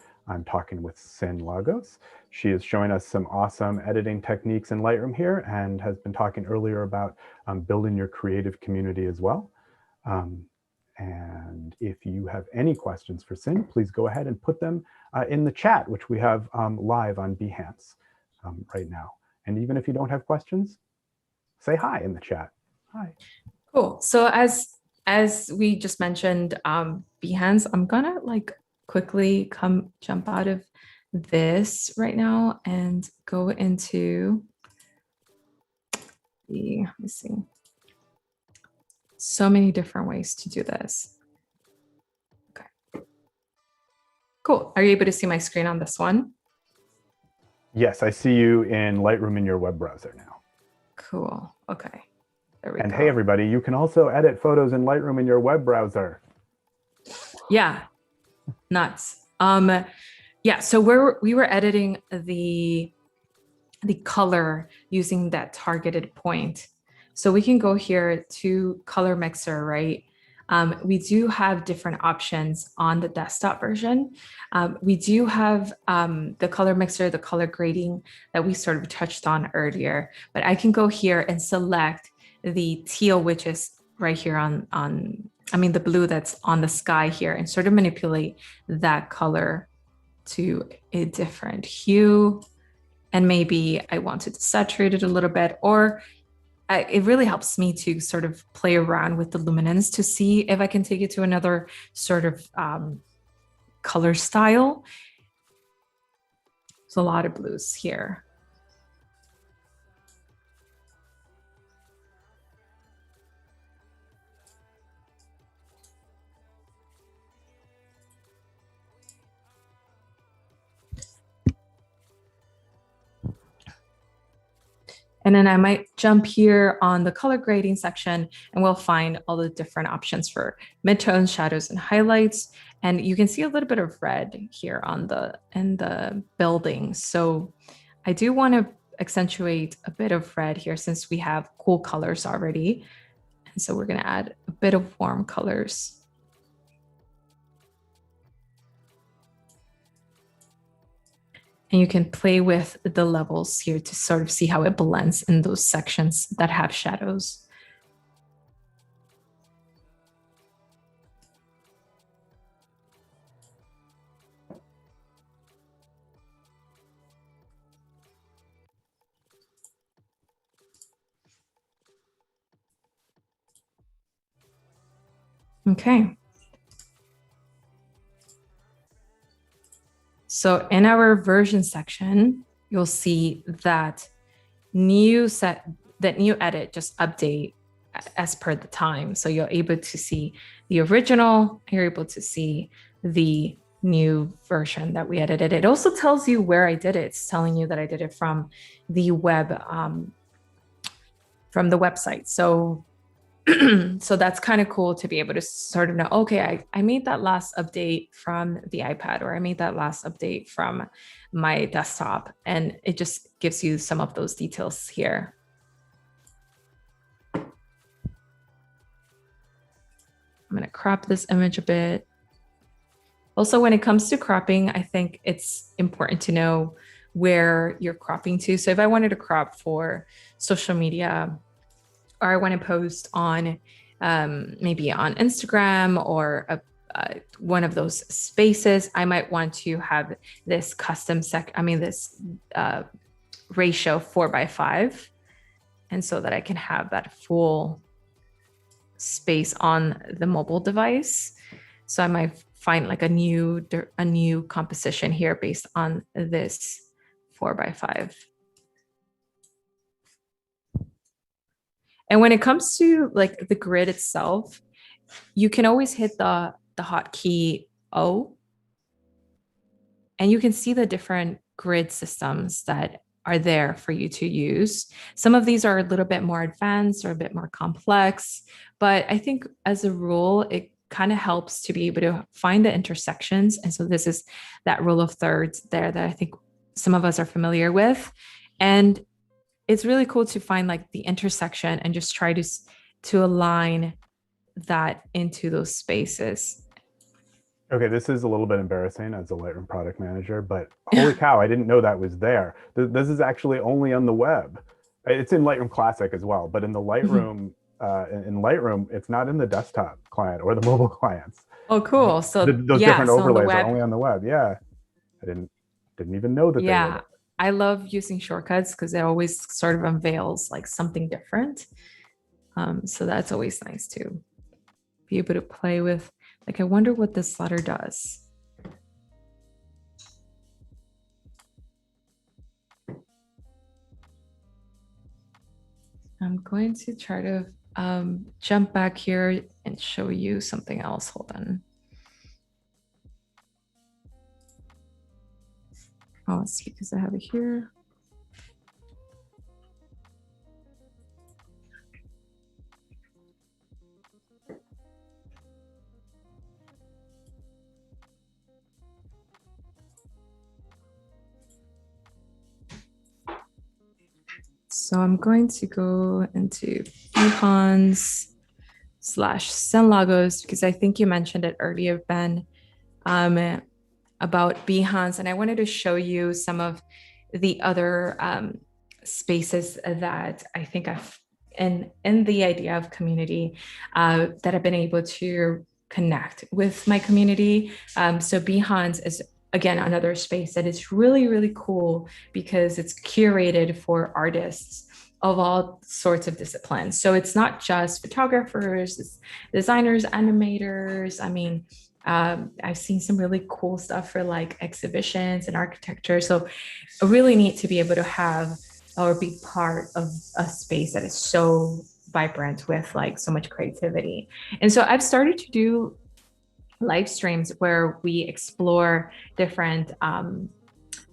S1: talking with Sin Lagos. She is showing us some awesome editing techniques in Lightroom here, and has been talking earlier about building your creative community as well. And if you have any questions for Sin, please go ahead and put them in the chat, which we have live on Behance right now. And even if you don't have questions, say hi in the chat. Hi.
S2: Cool. So as we just mentioned, Behance, I'm gonna like quickly jump out of this right now and go into let me see. So many different ways to do this. Okay. Cool. Are you able to see my screen on this one?
S1: Yes, I see you in Lightroom in your web browser now.
S2: Cool. Okay. There we go.
S1: And hey, everybody, you can also edit photos in Lightroom in your web browser.
S2: Yeah. Nuts. Yeah, so we were editing the color using that targeted point. So we can go here to color mixer, right? We do have different options on the desktop version. We do have the color mixer, the color grading that we sort of touched on earlier, but I can go here and select the teal, which is right here I mean, the blue that's on the sky here, and sort of manipulate that color to a different hue. And maybe I wanted to saturate it a little bit, or it really helps me to sort of play around with the luminance to see if I can take it to another sort of color style. There's a lot of blues here. And then I might jump here on the color grading section and we'll find all the different options for midtones, shadows, and highlights. And you can see a little bit of red here in the building. So I do want to accentuate a bit of red here since we have cool colors already. And so we're going to add a bit of warm colors. And you can play with the levels here to sort of see how it blends in those sections that have shadows. Okay. So in our version section, you'll see that new edit just update as per the time. So you're able to see the original, you're able to see the new version that we edited. It also tells you where I did it. It's telling you that I did it from the website. So so that's kind of cool to be able to sort of know, okay, I made that last update from the iPad, or I made that last update from my desktop. And it just gives you some of those details here. I'm going to crop this image a bit. Also, when it comes to cropping, I think it's important to know where you're cropping to. So if I wanted to crop for social media, or I want to post on maybe on Instagram or one of those spaces, I might want to have this custom this ratio 4:5. And so that I can have that full space on the mobile device. So I might find like a new composition here based on this 4:5. And when it comes to like the grid itself, you can always hit the hotkey O, and you can see the different grid systems that are there for you to use. Some of these are a little bit more advanced or a bit more complex, but I think as a rule, it kind of helps to be able to find the intersections. And so this is that rule of thirds there that I think some of us are familiar with. And it's really cool to find like the intersection and just try to align that into those spaces.
S1: Okay, this is a little bit embarrassing as a Lightroom product manager, but holy cow, I didn't know that was there. This is actually only on the web. It's in Lightroom Classic as well, but in the Lightroom, in Lightroom, it's not in the desktop client or the mobile clients.
S2: Oh, cool. So
S1: those different overlays are only on the web. Yeah, I didn't even know that.
S2: Yeah. I love using shortcuts because it always sort of unveils like something different. So that's always nice to be able to play with. Like, I wonder what this letter does. I'm going to try to jump back here and show you something else. Hold on. Oh, it's because I have it here. So I'm going to go into Behance / Send Logos because I think you mentioned it earlier, Ben, about Behance, and I wanted to show you some of the other spaces that I think I've in the idea of community that I've been able to connect with my community. So Behance is again another space that is really, really cool because it's curated for artists of all sorts of disciplines. So it's not just photographers, it's designers, animators. I mean, I've seen some really cool stuff for like exhibitions and architecture. So really neat to be able to have or be part of a space that is so vibrant with like so much creativity. And so I've started to do live streams where we explore different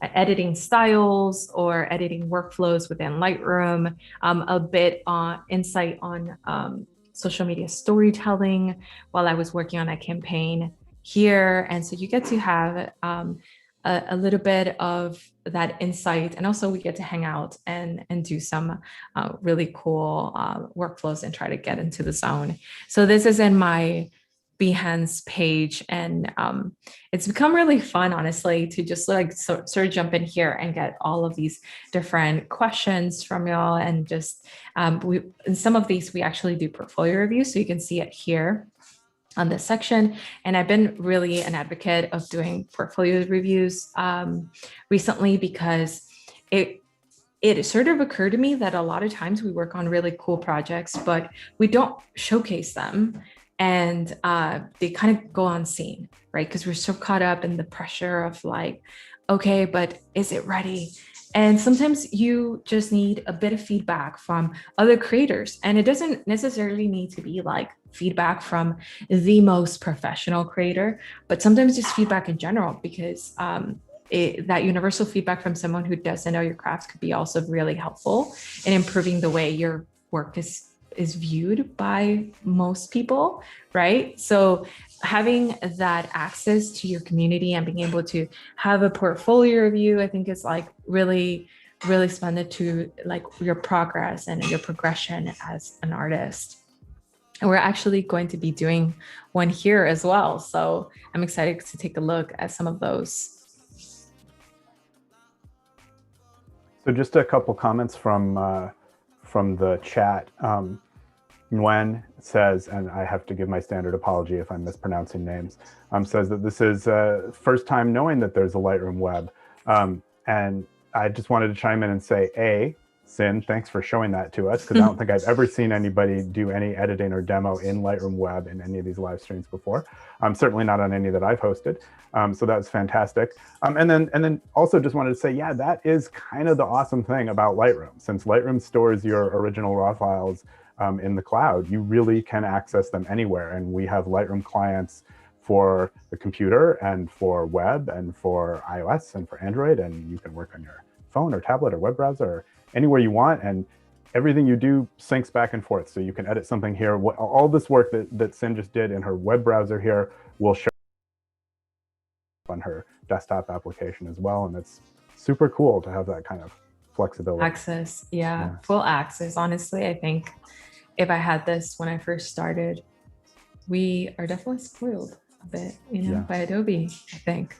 S2: editing styles or editing workflows within Lightroom, a bit on insight on social media storytelling while I was working on a campaign here. And so you get to have a little bit of that insight, and also we get to hang out and do some really cool workflows and try to get into the zone. So this is in my Behance page, and it's become really fun, honestly, to just like sort of jump in here and get all of these different questions from y'all, and just in some of these we actually do portfolio reviews, so you can see it here on this section. And I've been really an advocate of doing portfolio reviews recently because it sort of occurred to me that a lot of times we work on really cool projects, but we don't showcase them, and they kind of go unseen, right? Because we're so caught up in the pressure of like, okay, but is it ready? And sometimes you just need a bit of feedback from other creators. And it doesn't necessarily need to be like feedback from the most professional creator, but sometimes just feedback in general, because that universal feedback from someone who doesn't know your craft could be also really helpful in improving the way your work is viewed by most people, right? So having that access to your community and being able to have a portfolio review, I think is like really, really splendid to like your progress and your progression as an artist. And we're actually going to be doing one here as well. So I'm excited to take a look at some of those.
S1: So just a couple comments from the chat. Nguyen says, and I have to give my standard apology if I'm mispronouncing names, says that this is first time knowing that there's a Lightroom web. And I just wanted to chime in and say, Sin, thanks for showing that to us, because I don't think I've ever seen anybody do any editing or demo in Lightroom web in any of these live streams before. Certainly not on any that I've hosted. So that was fantastic. And then also just wanted to say, yeah, that is kind of the awesome thing about Lightroom. Since Lightroom stores your original raw files in the cloud, you really can access them anywhere. And we have Lightroom clients for the computer and for web and for iOS and for Android. And you can work on your phone or tablet or web browser or anywhere you want. And everything you do syncs back and forth. So you can edit something here. All this work that Sin just did in her web browser here will show on her desktop application as well. And it's super cool to have that kind of flexibility.
S2: Access, yeah, full access. Honestly, I think if I had this when I first started, we are definitely spoiled a bit, by Adobe, I think.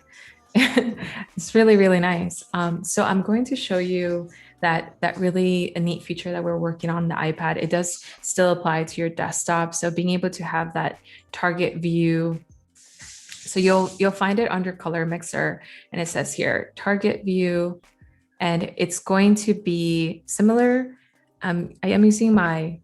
S2: It's really, really nice. So I'm going to show you that really a neat feature that we're working on the iPad. It does still apply to your desktop. So being able to have that target view. So you'll find it under color mixer, and it says here, target view And it's going to be similar. I am using my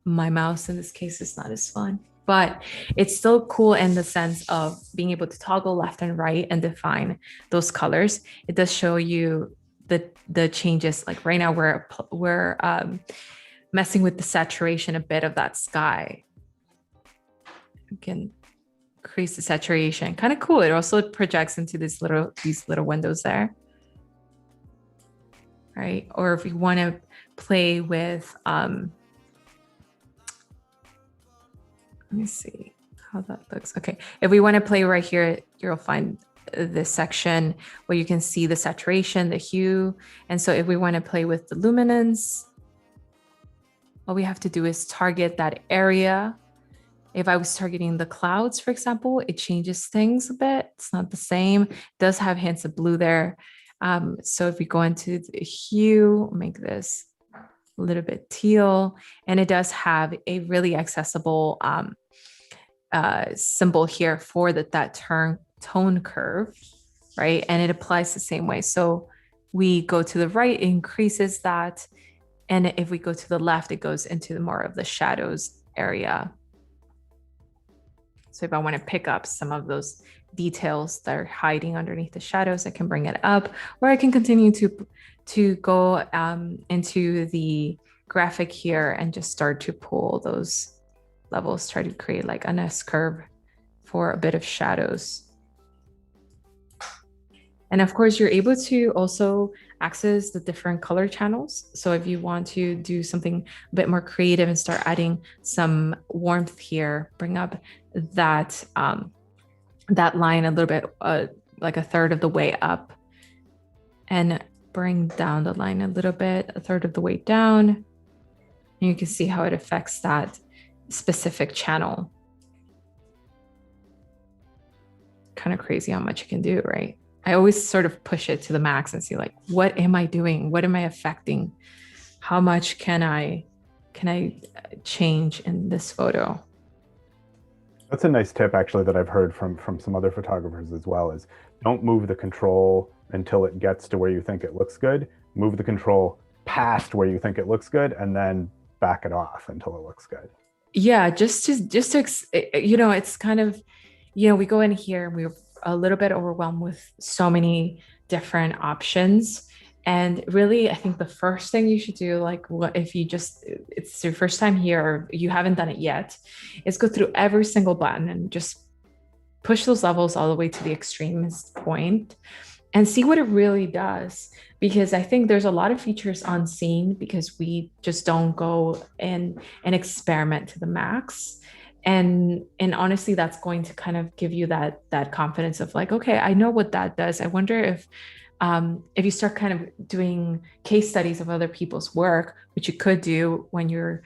S2: mouse in this case. It's not as fun, but it's still cool in the sense of being able to toggle left and right and define those colors. It does show you the changes. Like right now we're messing with the saturation a bit of that sky. You can increase the saturation. Kind of cool. It also projects into these little windows there. Right? Or if you want to play with let me see how that looks. Okay, if we want to play right here, you'll find this section where you can see the saturation, the hue. And so if we want to play with the luminance, all we have to do is target that area. If I was targeting the clouds, for example, it changes things a bit. It's not the same. It does have hints of blue there. So if we go into the hue, make this a little bit teal, and it does have a really accessible symbol here for that tone curve, right? And it applies the same way. So we go to the right, it increases that. And if we go to the left, it goes into more of the shadows area. So if I want to pick up some of those details that are hiding underneath the shadows, I can bring it up, or I can continue to go into the graphic here and just start to pull those levels, try to create like an S curve for a bit of shadows. And of course, you're able to also access the different color channels. So if you want to do something a bit more creative and start adding some warmth here, bring up that that line a little bit, like a third of the way up, and bring down the line a little bit, a third of the way down. And you can see how it affects that specific channel. Kind of crazy how much you can do, right? I always sort of push it to the max and see like, what am I doing? What am I affecting? How much can I change in this photo?
S1: That's a nice tip actually that I've heard from some other photographers as well, is don't move the control until it gets to where you think it looks good. Move the control past where you think it looks good and then back it off until it looks good.
S2: Yeah, just to, you know, it's kind of, you know, we go in here and we're a little bit overwhelmed with so many different options. And really, I think the first thing you should do, like if you just, it's your first time here or you haven't done it yet, is go through every single button and just push those levels all the way to the extremist point and see what it really does. Because I think there's a lot of features unseen because we just don't go and experiment to the max. And honestly, that's going to kind of give you that confidence of like, okay, I know what that does. I wonder if you start kind of doing case studies of other people's work, which you could do when you're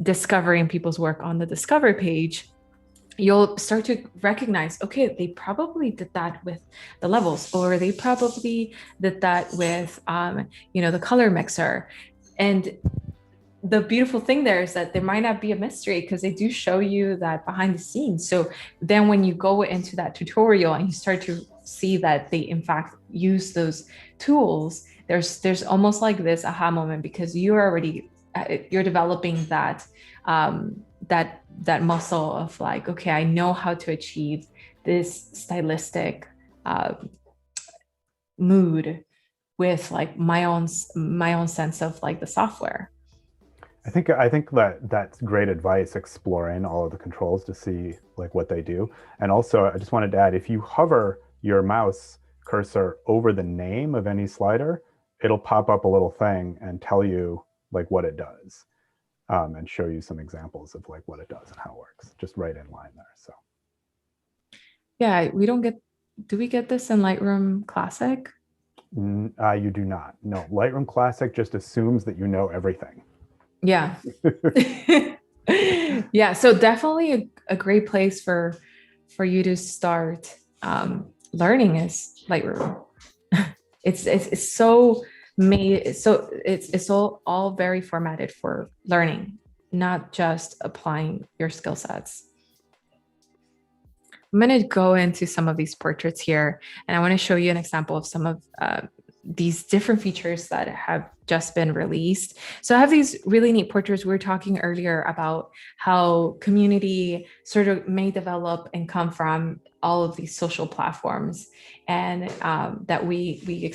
S2: discovering people's work on the Discover page, you'll start to recognize, okay, they probably did that with the levels, or they probably did that with, you know, the color mixer. And the beautiful thing there is that there might not be a mystery because they do show you that behind the scenes. So then when you go into that tutorial and you start to see that they in fact use those tools, there's almost like this aha moment because you're already you're developing that that muscle of like, okay, I know how to achieve this stylistic mood with like my own sense of like the software.
S1: I think that that's great advice, exploring all of the controls to see like what they do. And also I just wanted to add, if you hover your mouse cursor over the name of any slider, it'll pop up a little thing and tell you like what it does, and show you some examples of like what it does and how it works, just right in line there. So
S2: yeah, do we get this in Lightroom Classic?
S1: You do not. No, Lightroom Classic just assumes that you know everything.
S2: Yeah. Yeah, so definitely a great place for you to start learning is Lightroom. It's so made, so it's all very formatted for learning, not just applying your skill sets. I'm going to go into some of these portraits here, and I want to show you an example of some of these different features that have just been released. So I have these really neat portraits. We were talking earlier about how community sort of may develop and come from all of these social platforms, and that we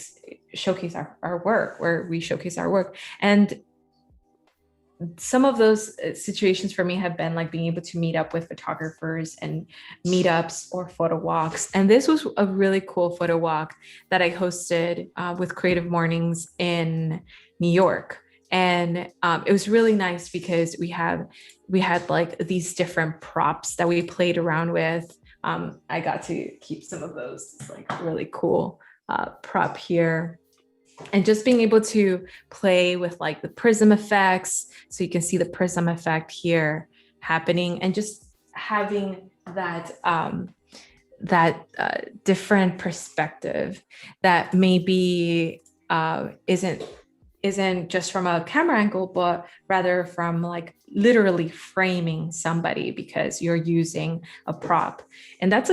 S2: showcase our work, where we showcase our work. And some of those situations for me have been like being able to meet up with photographers and meetups or photo walks. And this was a really cool photo walk that I hosted with Creative Mornings in New York. And it was really nice because we had like these different props that we played around with. I got to keep some of those. It's like really cool prop here. And just being able to play with like the prism effects, so you can see the prism effect here happening, and just having that different perspective that maybe isn't just from a camera angle, but rather from like literally framing somebody because you're using a prop. And that's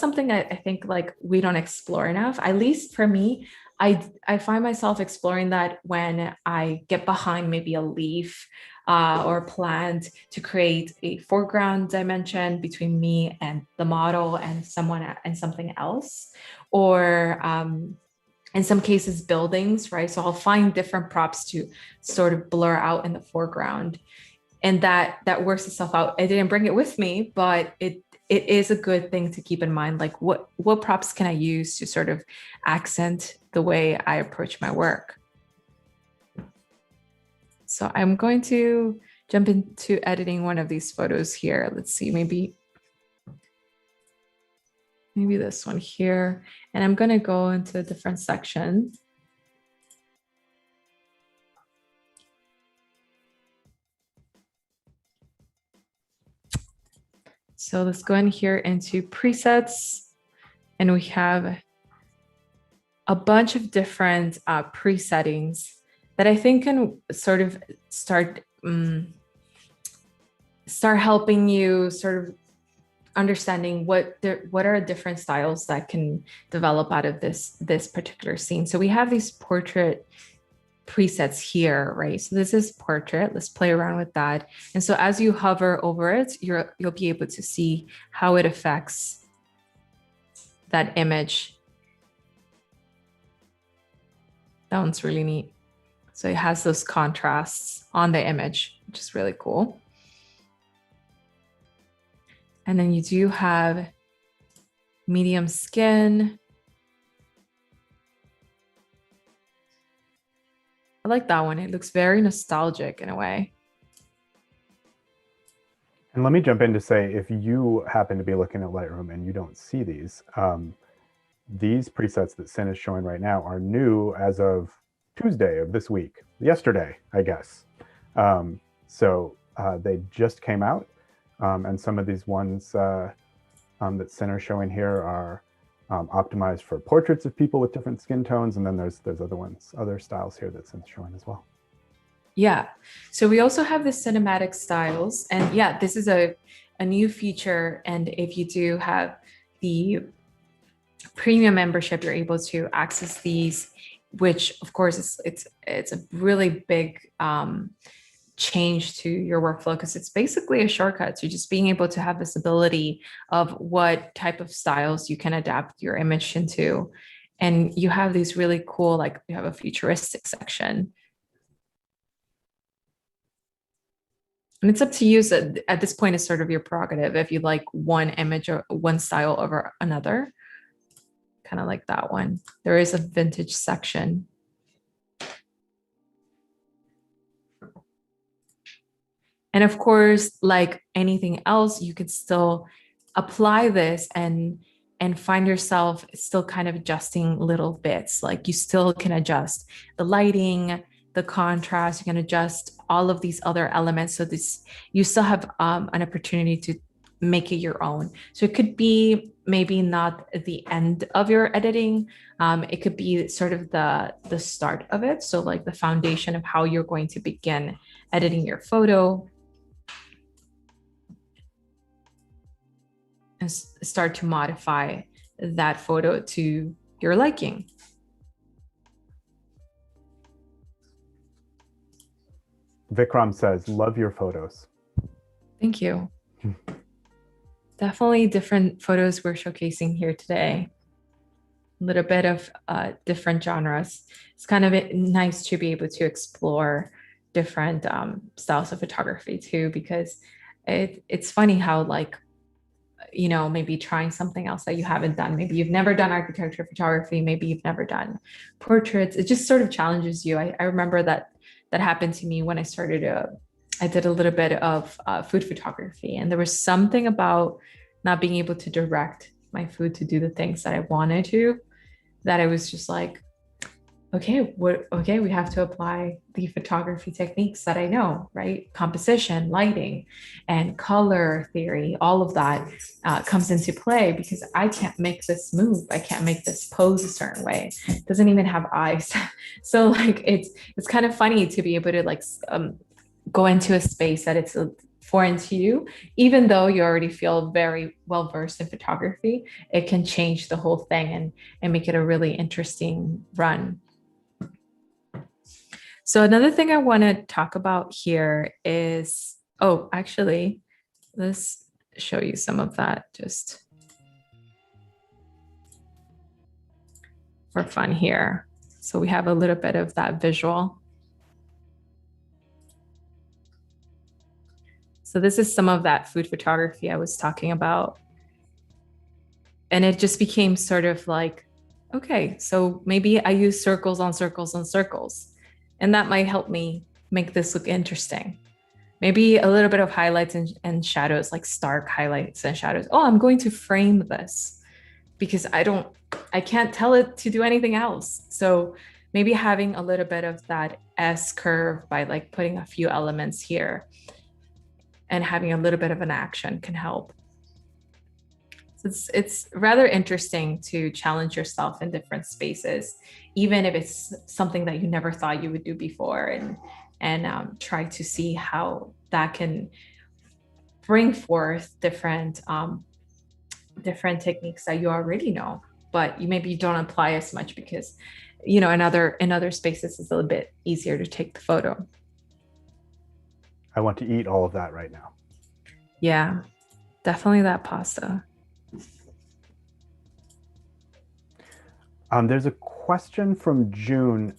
S2: something I think like we don't explore enough. At least for me, I find myself exploring that when I get behind maybe a leaf or a plant to create a foreground dimension between me and the model and someone and something else, or in some cases buildings, right? So I'll find different props to sort of blur out in the foreground, and that works itself out. I didn't bring it with me, but it is a good thing to keep in mind, like what props can I use to sort of accent the way I approach my work. So I'm going to jump into editing one of these photos here. Let's see, maybe this one here. And I'm going to go into a different section. So let's go in here into presets, and we have a bunch of different presettings that I think can sort of start helping you sort of understanding what are different styles that can develop out of this particular scene. So we have these portrait presets here, right? So this is portrait. Let's play around with that. And so as you hover over it, you'll be able to see how it affects that image. That one's really neat. So it has those contrasts on the image, which is really cool. And then you do have medium skin. I like that one. It looks very nostalgic in a way.
S1: And let me jump in to say, if you happen to be looking at Lightroom and you don't see these presets that Sin is showing right now are new as of Tuesday of this week, yesterday, I guess. So they just came out, and some of these ones that Sin is showing here are optimized for portraits of people with different skin tones, and then there's other styles here that Sin's showing as well.
S2: Yeah, so we also have the cinematic styles, and yeah, this is a new feature. And if you do have the premium membership, you're able to access these, which of course it's a really big change to your workflow, because it's basically a shortcut to just being able to have visibility of what type of styles you can adapt your image into. And you have these really cool, like you have a futuristic section. And it's up to you. So at this point, it's sort of your prerogative if you like one image or one style over another. Kind of like that one. There is a vintage section. And of course, like anything else, you could still apply this and find yourself still kind of adjusting little bits. Like you still can adjust the lighting, the contrast, you can adjust all of these other elements. So you still have an opportunity to make it your own. So it could be maybe not the end of your editing. It could be sort of the start of it. So like the foundation of how you're going to begin editing your photo, and start to modify that photo to your liking.
S1: Vikram says, love your photos.
S2: Thank you. Definitely different photos we're showcasing here today. A little bit of different genres. It's kind of nice to be able to explore different styles of photography too, because it's funny how like, you know, maybe trying something else that you haven't done. Maybe you've never done architecture photography. Maybe you've never done portraits. It just sort of challenges you. I remember that happened to me when I started I did a little bit of food photography, and there was something about not being able to direct my food to do the things that I wanted to, that I was just like, okay, we have to apply the photography techniques that I know, right? Composition, lighting, and color theory, all of that comes into play because I can't make this move. I can't make this pose a certain way. It doesn't even have eyes. So like, it's kind of funny to be able to like go into a space that it's foreign to you, even though you already feel very well versed in photography. It can change the whole thing and make it a really interesting run. So another thing I want to talk about here is, oh, actually, let's show you some of that just for fun here. So we have a little bit of that visual. So this is some of that food photography I was talking about. And it just became sort of like, okay, so maybe I use circles on circles on circles. And that might help me make this look interesting. Maybe a little bit of highlights and shadows, like stark highlights and shadows. Oh, I'm going to frame this because I can't tell it to do anything else. So maybe having a little bit of that S curve by like putting a few elements here and having a little bit of an action can help. It's rather interesting to challenge yourself in different spaces, even if it's something that you never thought you would do before, and try to see how that can bring forth different techniques that you already know, but you don't apply as much because, you know, in other spaces it's a little bit easier to take the photo.
S1: I want to eat all of that right now.
S2: Yeah, definitely that pasta.
S1: There's a question from June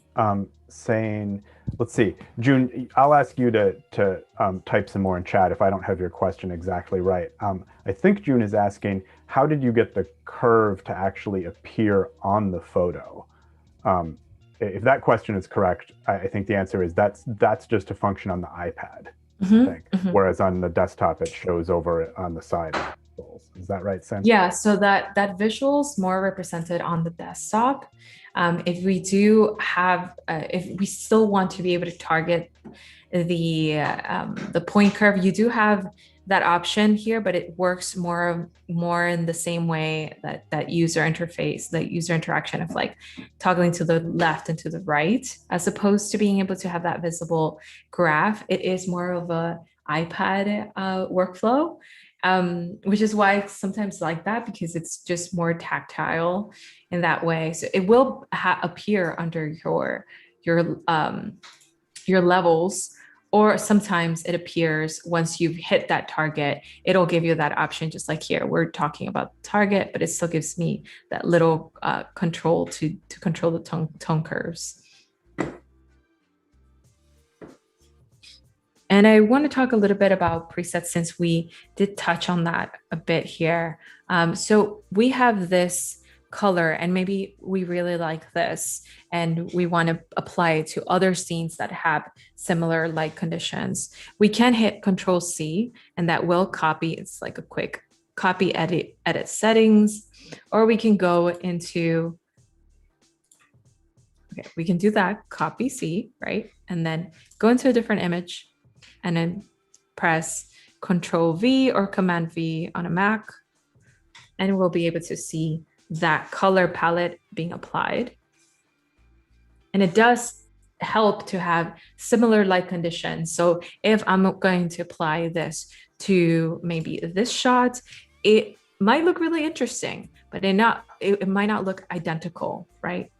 S1: saying, let's see, June, I'll ask you to type some more in chat if I don't have your question exactly right. I think June is asking, how did you get the curve to actually appear on the photo? If that question is correct, I think the answer is that's just a function on the iPad, I think. Whereas on the desktop, it shows over on the side. Is that right, Sam?
S2: Yeah, so that visual's more represented on the desktop. If we do have, if we still want to be able to target the point curve, you do have that option here, but it works more in the same way that user interface, that user interaction of like toggling to the left and to the right, as opposed to being able to have that visible graph. It is more of a iPad workflow. Which is why I sometimes like that, because it's just more tactile in that way. So it will appear under your levels, or sometimes it appears once you've hit that target. It'll give you that option, just like here. We're talking about target, but it still gives me that little control to control the tone curves. And I want to talk a little bit about presets, since we did touch on that a bit here. So we have this color, and maybe we really like this, and we want to apply it to other scenes that have similar light conditions. We can hit Control C, and that will copy. It's like a quick copy, edit settings, or we can go into, okay, we can do that, copy C, right? And then go into a different image, and then press Control V or Command V on a Mac, and we'll be able to see that color palette being applied. And it does help to have similar light conditions. So if I'm going to apply this to maybe this shot, it might look really interesting, but it might not look identical, right?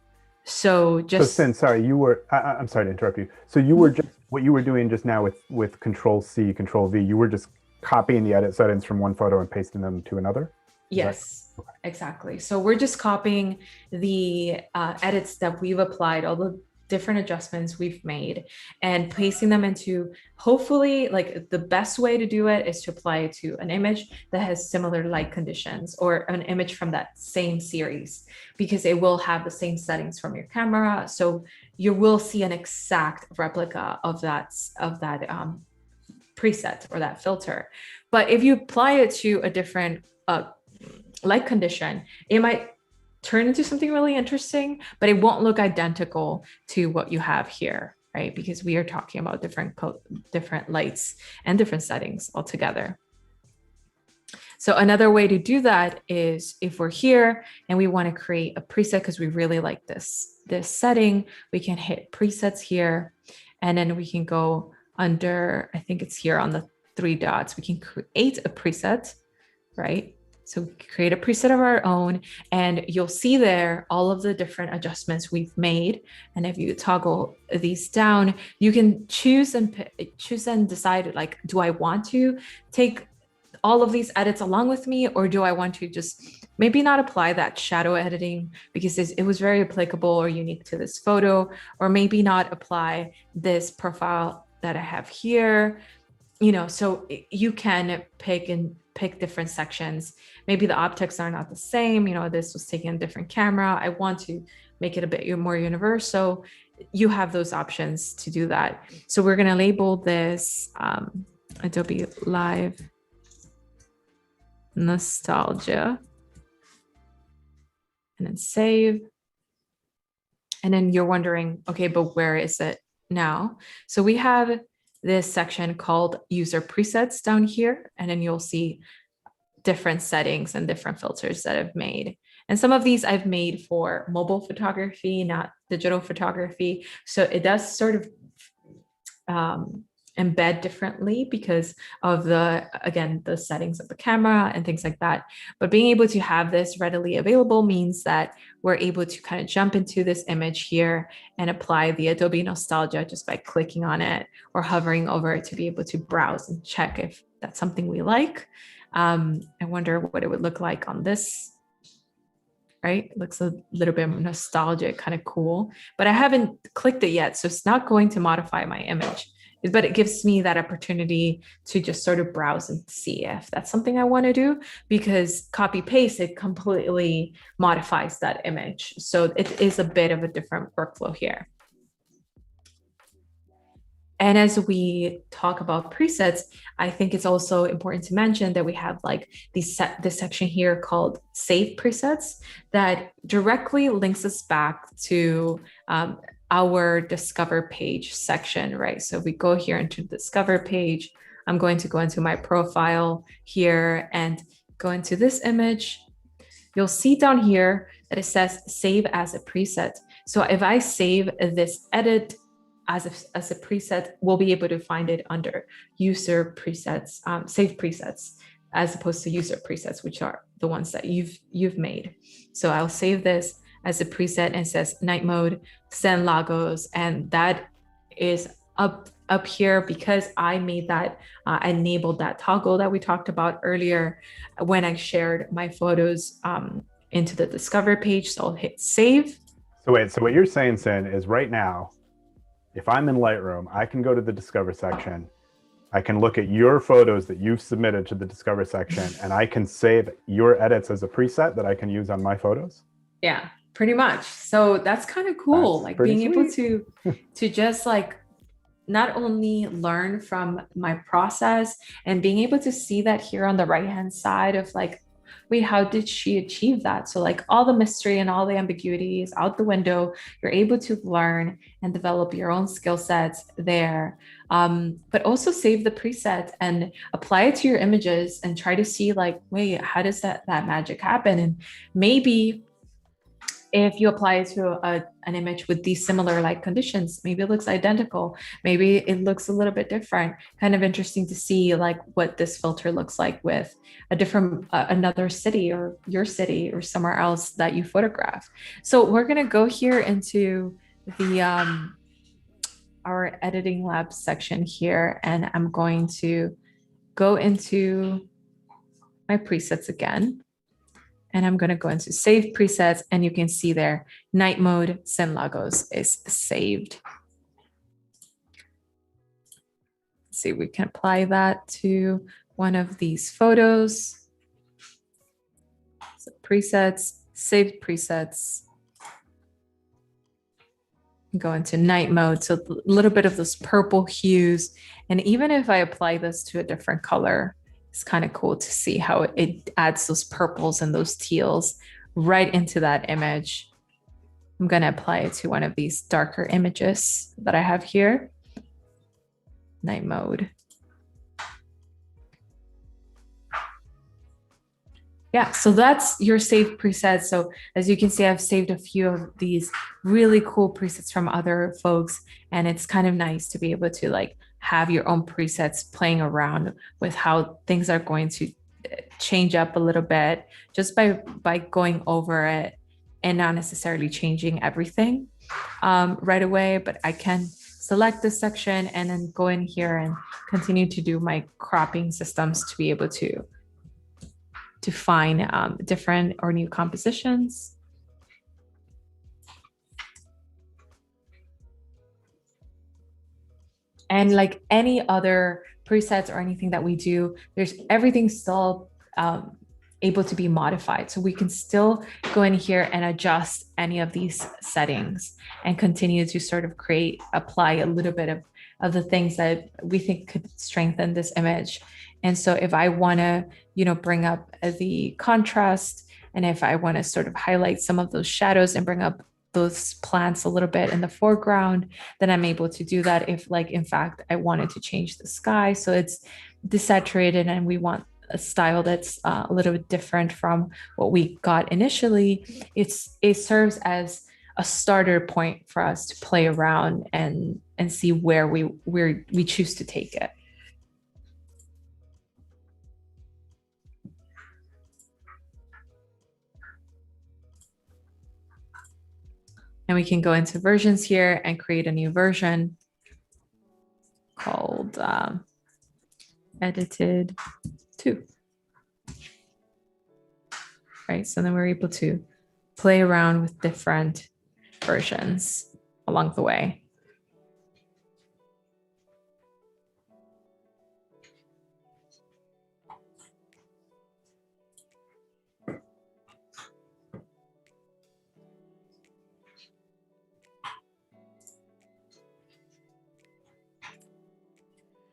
S2: So
S1: So
S2: just
S1: Sin, sorry, I'm sorry to interrupt you. So you were just, what you were doing just now with Control C, Control V, you were just copying the edit settings from one photo and pasting them to another? Is that
S2: Yes, exactly. So we're just copying the edits that we've applied, all the different adjustments we've made, and pasting them into, hopefully, like the best way to do it is to apply it to an image that has similar light conditions, or an image from that same series, because it will have the same settings from your camera. So you will see an exact replica of that preset or that filter. But if you apply it to a different light condition, it might turn into something really interesting, but it won't look identical to what you have here, right? Because we are talking about different lights and different settings altogether. So another way to do that is, if we're here and we want to create a preset because we really like this setting, we can hit presets here, and then we can go under, I think it's here on the three dots, we can create a preset, right? So create a preset of our own, and you'll see there all of the different adjustments we've made. And if you toggle these down, you can choose and decide, like, do I want to take all of these edits along with me, or do I want to just maybe not apply that shadow editing because it was very applicable or unique to this photo, or maybe not apply this profile that I have here, so you can pick different sections. Maybe the optics are not the same. This was taken on a different camera. I want to make it a bit more universal. You have those options to do that. So we're going to label this Adobe Live Nostalgia, and then save. And then you're wondering, okay, but where is it now? So we have this section called user presets down here, and then you'll see different settings and different filters that I've made. And some of these I've made for mobile photography, not digital photography. So it does sort of embed differently because of the settings of the camera and things like that. But being able to have this readily available means that we're able to kind of jump into this image here and apply the Adobe Nostalgia just by clicking on it or hovering over it to be able to browse and check if that's something we like. I wonder what it would look like on this. Right? It looks a little bit nostalgic, kind of cool, but I haven't clicked it yet. So it's not going to modify my image, but it gives me that opportunity to just sort of browse and see if that's something I want to do, because copy paste, it completely modifies that image. So it is a bit of a different workflow here. And as we talk about presets, I think it's also important to mention that we have like this section here called Save Presets that directly links us back to our Discover page section, right? So if we go here into the Discover page, I'm going to go into my profile here and go into this image. You'll see down here that it says Save as a Preset. So if I save this edit as a preset, we'll be able to find it under user presets, save presets, as opposed to user presets, which are the ones that you've made. So I'll save this as a preset, and it says night mode, send logos, and that is up here because I made that, enabled that toggle that we talked about earlier when I shared my photos into the Discover page. So I'll hit save.
S1: So wait, so what you're saying, Sin, is right now, if I'm in Lightroom, I can go to the Discover section. I can look at your photos that you've submitted to the Discover section, and I can save your edits as a preset that I can use on my photos?
S2: Yeah, pretty much. So that's kind of cool.
S1: That's
S2: like being
S1: sweet.
S2: able to just like not only learn from my process and being able to see that here on the right-hand side of like, wait, how did she achieve that? So like all the mystery and all the ambiguity is out the window. You're able to learn and develop your own skill sets there, but also save the preset and apply it to your images and try to see like, wait, how does that magic happen? And maybe If you apply it to an image with these similar light conditions, maybe it looks identical, maybe it looks a little bit different. Kind of interesting to see like what this filter looks like with a different another city or your city or somewhere else that you photograph. So we're going to go here into the our editing lab section here, and I'm going to go into my presets again. And I'm going to go into save presets, and you can see there, night mode Sin Lagos is saved. Let's see, we can apply that to one of these photos. So presets, saved presets. Go into night mode. So a little bit of those purple hues. And even if I apply this to a different color, it's kind of cool to see how it adds those purples and those teals right into that image. I'm going to apply it to one of these darker images that I have here. Night mode. Yeah, so that's your saved presets. So as you can see, I've saved a few of these really cool presets from other folks. And it's kind of nice to be able to like have your own presets playing around with how things are going to change up a little bit just by going over it and not necessarily changing everything right away. But I can select this section and then go in here and continue to do my cropping systems to be able to find different or new compositions. And like any other presets or anything that we do, there's everything still able to be modified. So we can still go in here and adjust any of these settings and continue to sort of apply a little bit of the things that we think could strengthen this image. And so if I want to, bring up the contrast, and if I want to sort of highlight some of those shadows and bring up those plants a little bit in the foreground, then I'm able to do that. If like, in fact, I wanted to change the sky so it's desaturated and we want a style that's a little bit different from what we got initially, it serves as a starter point for us to play around and see where we choose to take it. And we can go into versions here and create a new version called edited 2. Right, so then we're able to play around with different versions along the way.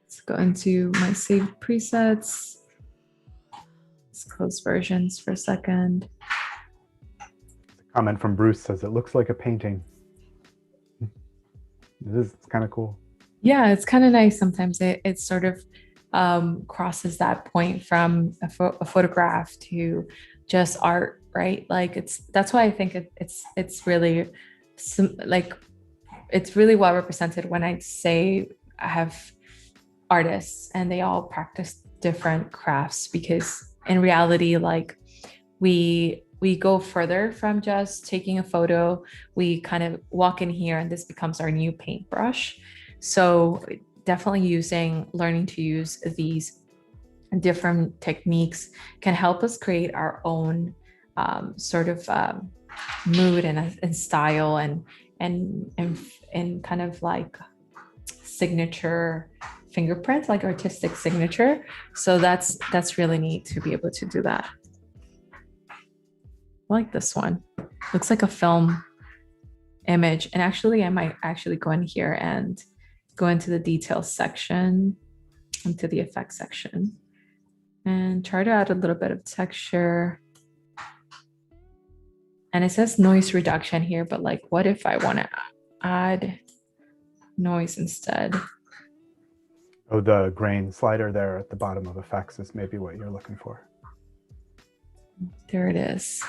S2: Let's go into my saved presets. Let's close versions for a second.
S1: A comment from Bruce says it looks like a painting. It's kind of cool.
S2: Yeah, it's kind of nice. Sometimes it sort of crosses that point from a photograph to just art, right? Like that's why I think it's really like it's really well represented when I say I have artists and they all practice different crafts, because in reality, like we go further from just taking a photo. We kind of walk in here and this becomes our new paintbrush. So definitely learning to use these different techniques can help us create our own sort of mood and style and kind of like signature fingerprints, like artistic signature. So that's really neat to be able to do that. I like this one. Looks like a film image. And actually, I might actually go in here and go into the details section, into the effects section, and try to add a little bit of texture. And it says noise reduction here, but like, what if I want to add noise instead?
S1: Oh, the grain slider there at the bottom of effects is maybe what you're looking for.
S2: There it is.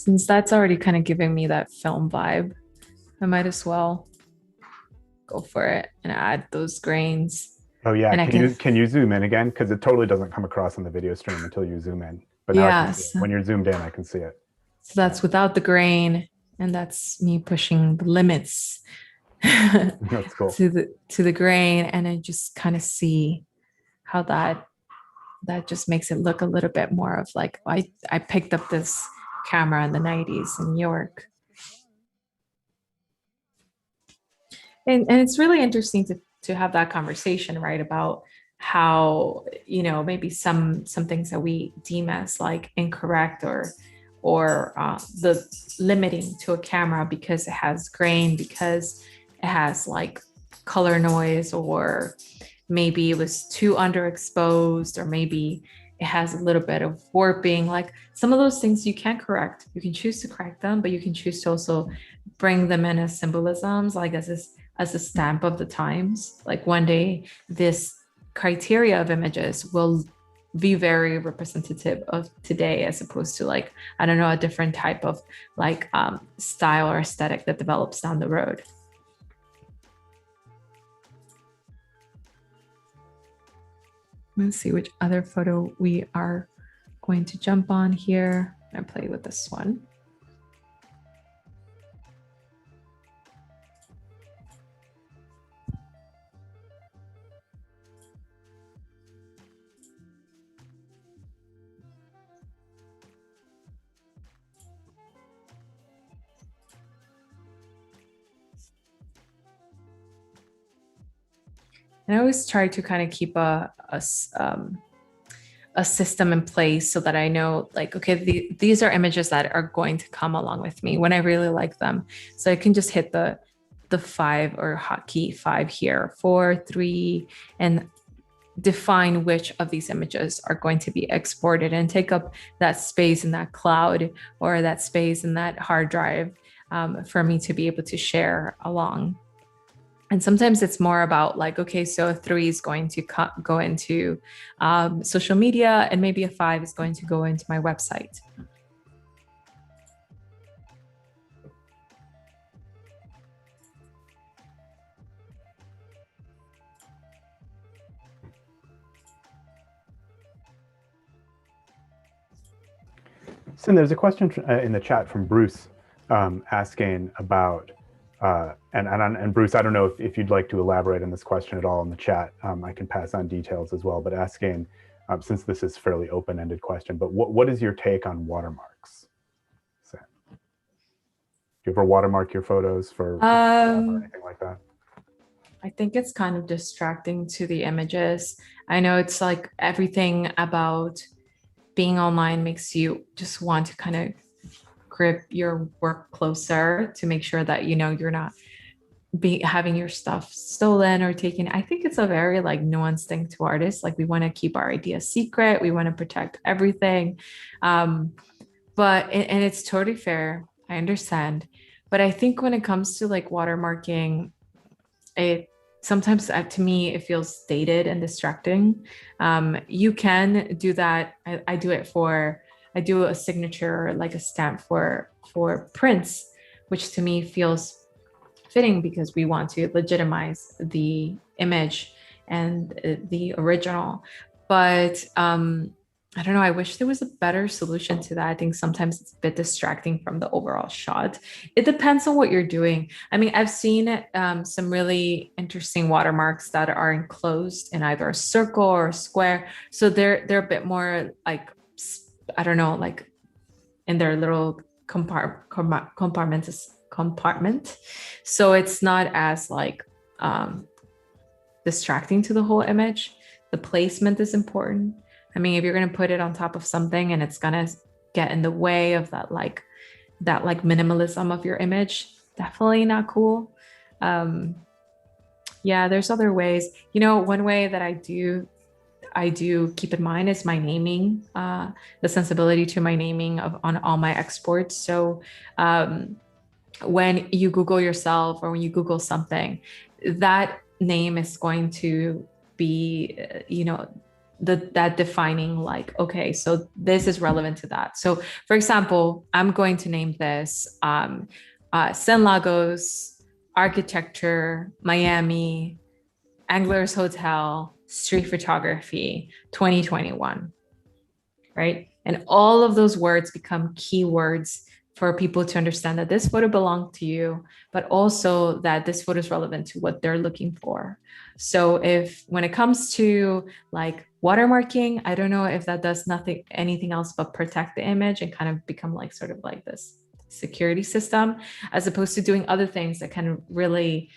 S2: since that's already kind of giving me that film vibe, I might as well go for it and add those grains.
S1: Oh yeah,
S2: And I can,
S1: can you zoom in again? Because it totally doesn't come across on the video stream until you zoom in. But now I can see it.
S2: yes.
S1: When you're zoomed in, I can see it.
S2: So that's without the grain, and that's me pushing the limits
S1: That's cool.
S2: to the grain, and I just kind of see how that just makes it look a little bit more of like I picked up this camera in the 90s in New York. And it's really interesting to have that conversation, right, about how, you know, maybe some things that we deem as like incorrect or the limiting to a camera because it has grain, because it has like color noise, or maybe it was too underexposed, or maybe it has a little bit of warping. Like some of those things you can't correct. You can choose to correct them, but you can choose to also bring them in as symbolisms, like as a stamp of the times. Like one day, this criteria of images will be very representative of today, as opposed to like, I don't know, a different type of like style or aesthetic that develops down the road. Let's see which other photo we are going to jump on here. I'm gonna play with this one. And I always try to kind of keep a system in place so that I know, like, okay, these are images that are going to come along with me when I really like them. So I can just hit the 5 or hotkey 5 here, 4, 3, and define which of these images are going to be exported and take up that space in that cloud or that space in that hard drive for me to be able to share along. And sometimes it's more about like, okay, so a 3 is going to go into social media, and maybe a 5 is going to go into my website.
S1: So there's a question in the chat from Bruce asking about, and Bruce, I don't know if you'd like to elaborate on this question at all in the chat. I can pass on details as well, but asking, since this is a fairly open-ended question, but what is your take on watermarks? So, do you ever watermark your photos for or anything like that?
S2: I think it's kind of distracting to the images. I know it's like everything about being online makes you just want to kind of grip your work closer to make sure that, you know, you're not having your stuff stolen or taken. I think it's a very like nuanced thing to artists. Like we want to keep our ideas secret. We want to protect everything. But it's totally fair. I understand. But I think when it comes to like watermarking, it sometimes to me it feels dated and distracting. You can do that. I do it for, I do a signature, like a stamp for prints, which to me feels fitting because we want to legitimize the image and the original. But I don't know, I wish there was a better solution to that. I think sometimes it's a bit distracting from the overall shot. It depends on what you're doing. I mean, I've seen some really interesting watermarks that are enclosed in either a circle or a square. So they're a bit more like, I don't know, like in their little compartment. So it's not as like distracting to the whole image. The placement is important. I mean, if you're going to put it on top of something and it's going to get in the way of that like minimalism of your image, definitely not cool. Yeah, there's other ways. You know, one way that I do keep in mind is my naming, the sensibility to my naming on all my exports. So when you Google yourself or when you Google something, that name is going to be, you know, that defining like, okay, so this is relevant to that. So for example, I'm going to name this San Lagos Architecture, Miami, Anglers Hotel, Street Photography 2021, right? And all of those words become keywords for people to understand that this photo belonged to you, but also that this photo is relevant to what they're looking for. So if when it comes to like watermarking, I don't know if that does anything else but protect the image and kind of become like sort of like this security system, as opposed to doing other things that can really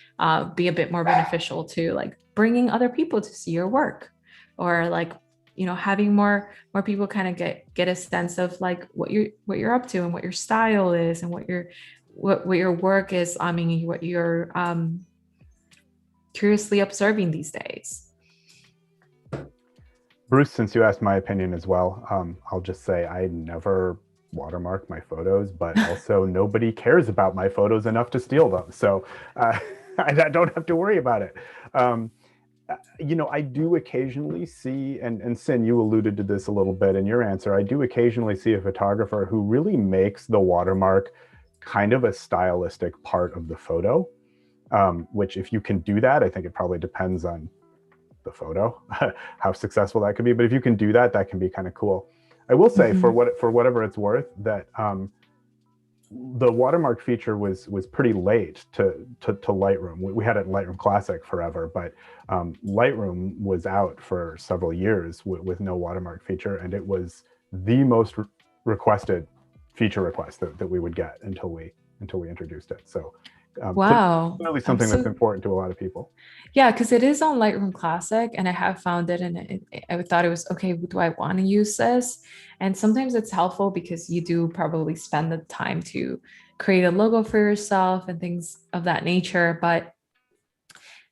S2: be a bit more beneficial to like bringing other people to see your work, or like, you know, having more people kind of get a sense of like what you're up to and what your style is and what your work is. I mean, what you're curiously observing these days.
S1: Bruce, since you asked my opinion as well, I'll just say I never watermark my photos, but also nobody cares about my photos enough to steal them. So I don't have to worry about it. You know, I do occasionally see, and Sin, you alluded to this a little bit in your answer, I do occasionally see a photographer who really makes the watermark kind of a stylistic part of the photo, which if you can do that, I think it probably depends on the photo, how successful that could be. But if you can do that, that can be kind of cool. I will say, for whatever it's worth, that the watermark feature was pretty late to Lightroom. We had it in Lightroom Classic forever, but Lightroom was out for several years with no watermark feature, and it was the most requested feature request that we would get until we introduced it. So
S2: wow,
S1: clearly something that's important to a lot of people.
S2: Yeah, because it is on Lightroom Classic, and I have found it, and I thought it was okay. Do I want to use this? And sometimes it's helpful because you do probably spend the time to create a logo for yourself and things of that nature. But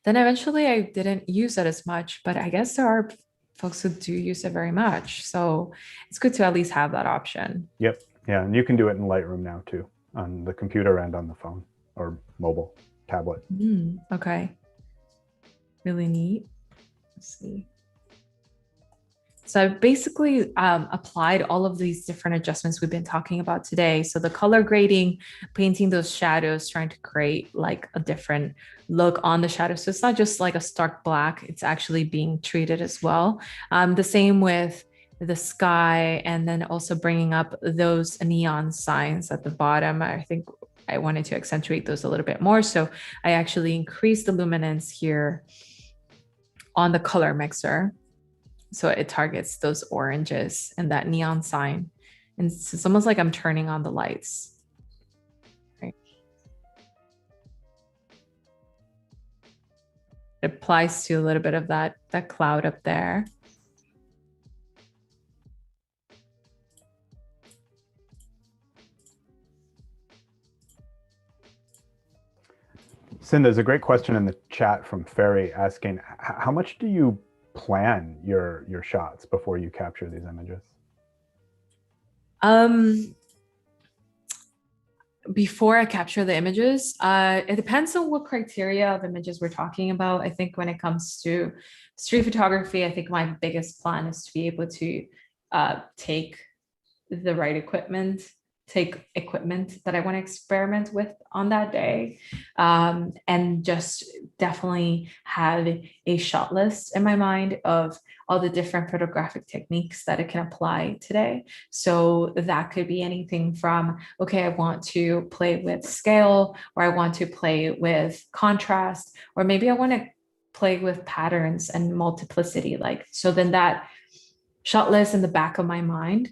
S2: then eventually I didn't use it as much. But I guess there are folks who do use it very much. So it's good to at least have that option.
S1: Yep. Yeah. And you can do it in Lightroom now too, on the computer and on the phone or mobile tablet.
S2: Okay. Really neat. Let's see. So I've basically applied all of these different adjustments we've been talking about today. So the color grading, painting those shadows, trying to create like a different look on the shadows. So it's not just like a stark black, it's actually being treated as well. The same with the sky, and then also bringing up those neon signs at the bottom. I think I wanted to accentuate those a little bit more. So I actually increased the luminance here on the color mixer, so it targets those oranges and that neon sign. And it's almost like I'm turning on the lights. Right. It applies to a little bit of that cloud up there.
S1: Sin, there's a great question in the chat from Ferry asking, how much do you plan your shots before you capture these images?
S2: Before I capture the images, it depends on what criteria of images we're talking about. I think when it comes to street photography, I think my biggest plan is to be able to take the right equipment, take equipment that I want to experiment with on that day, and just definitely have a shot list in my mind of all the different photographic techniques that it can apply today. So that could be anything from, okay, I want to play with scale, or I want to play with contrast, or maybe I want to play with patterns and multiplicity. Like, so then that shot list in the back of my mind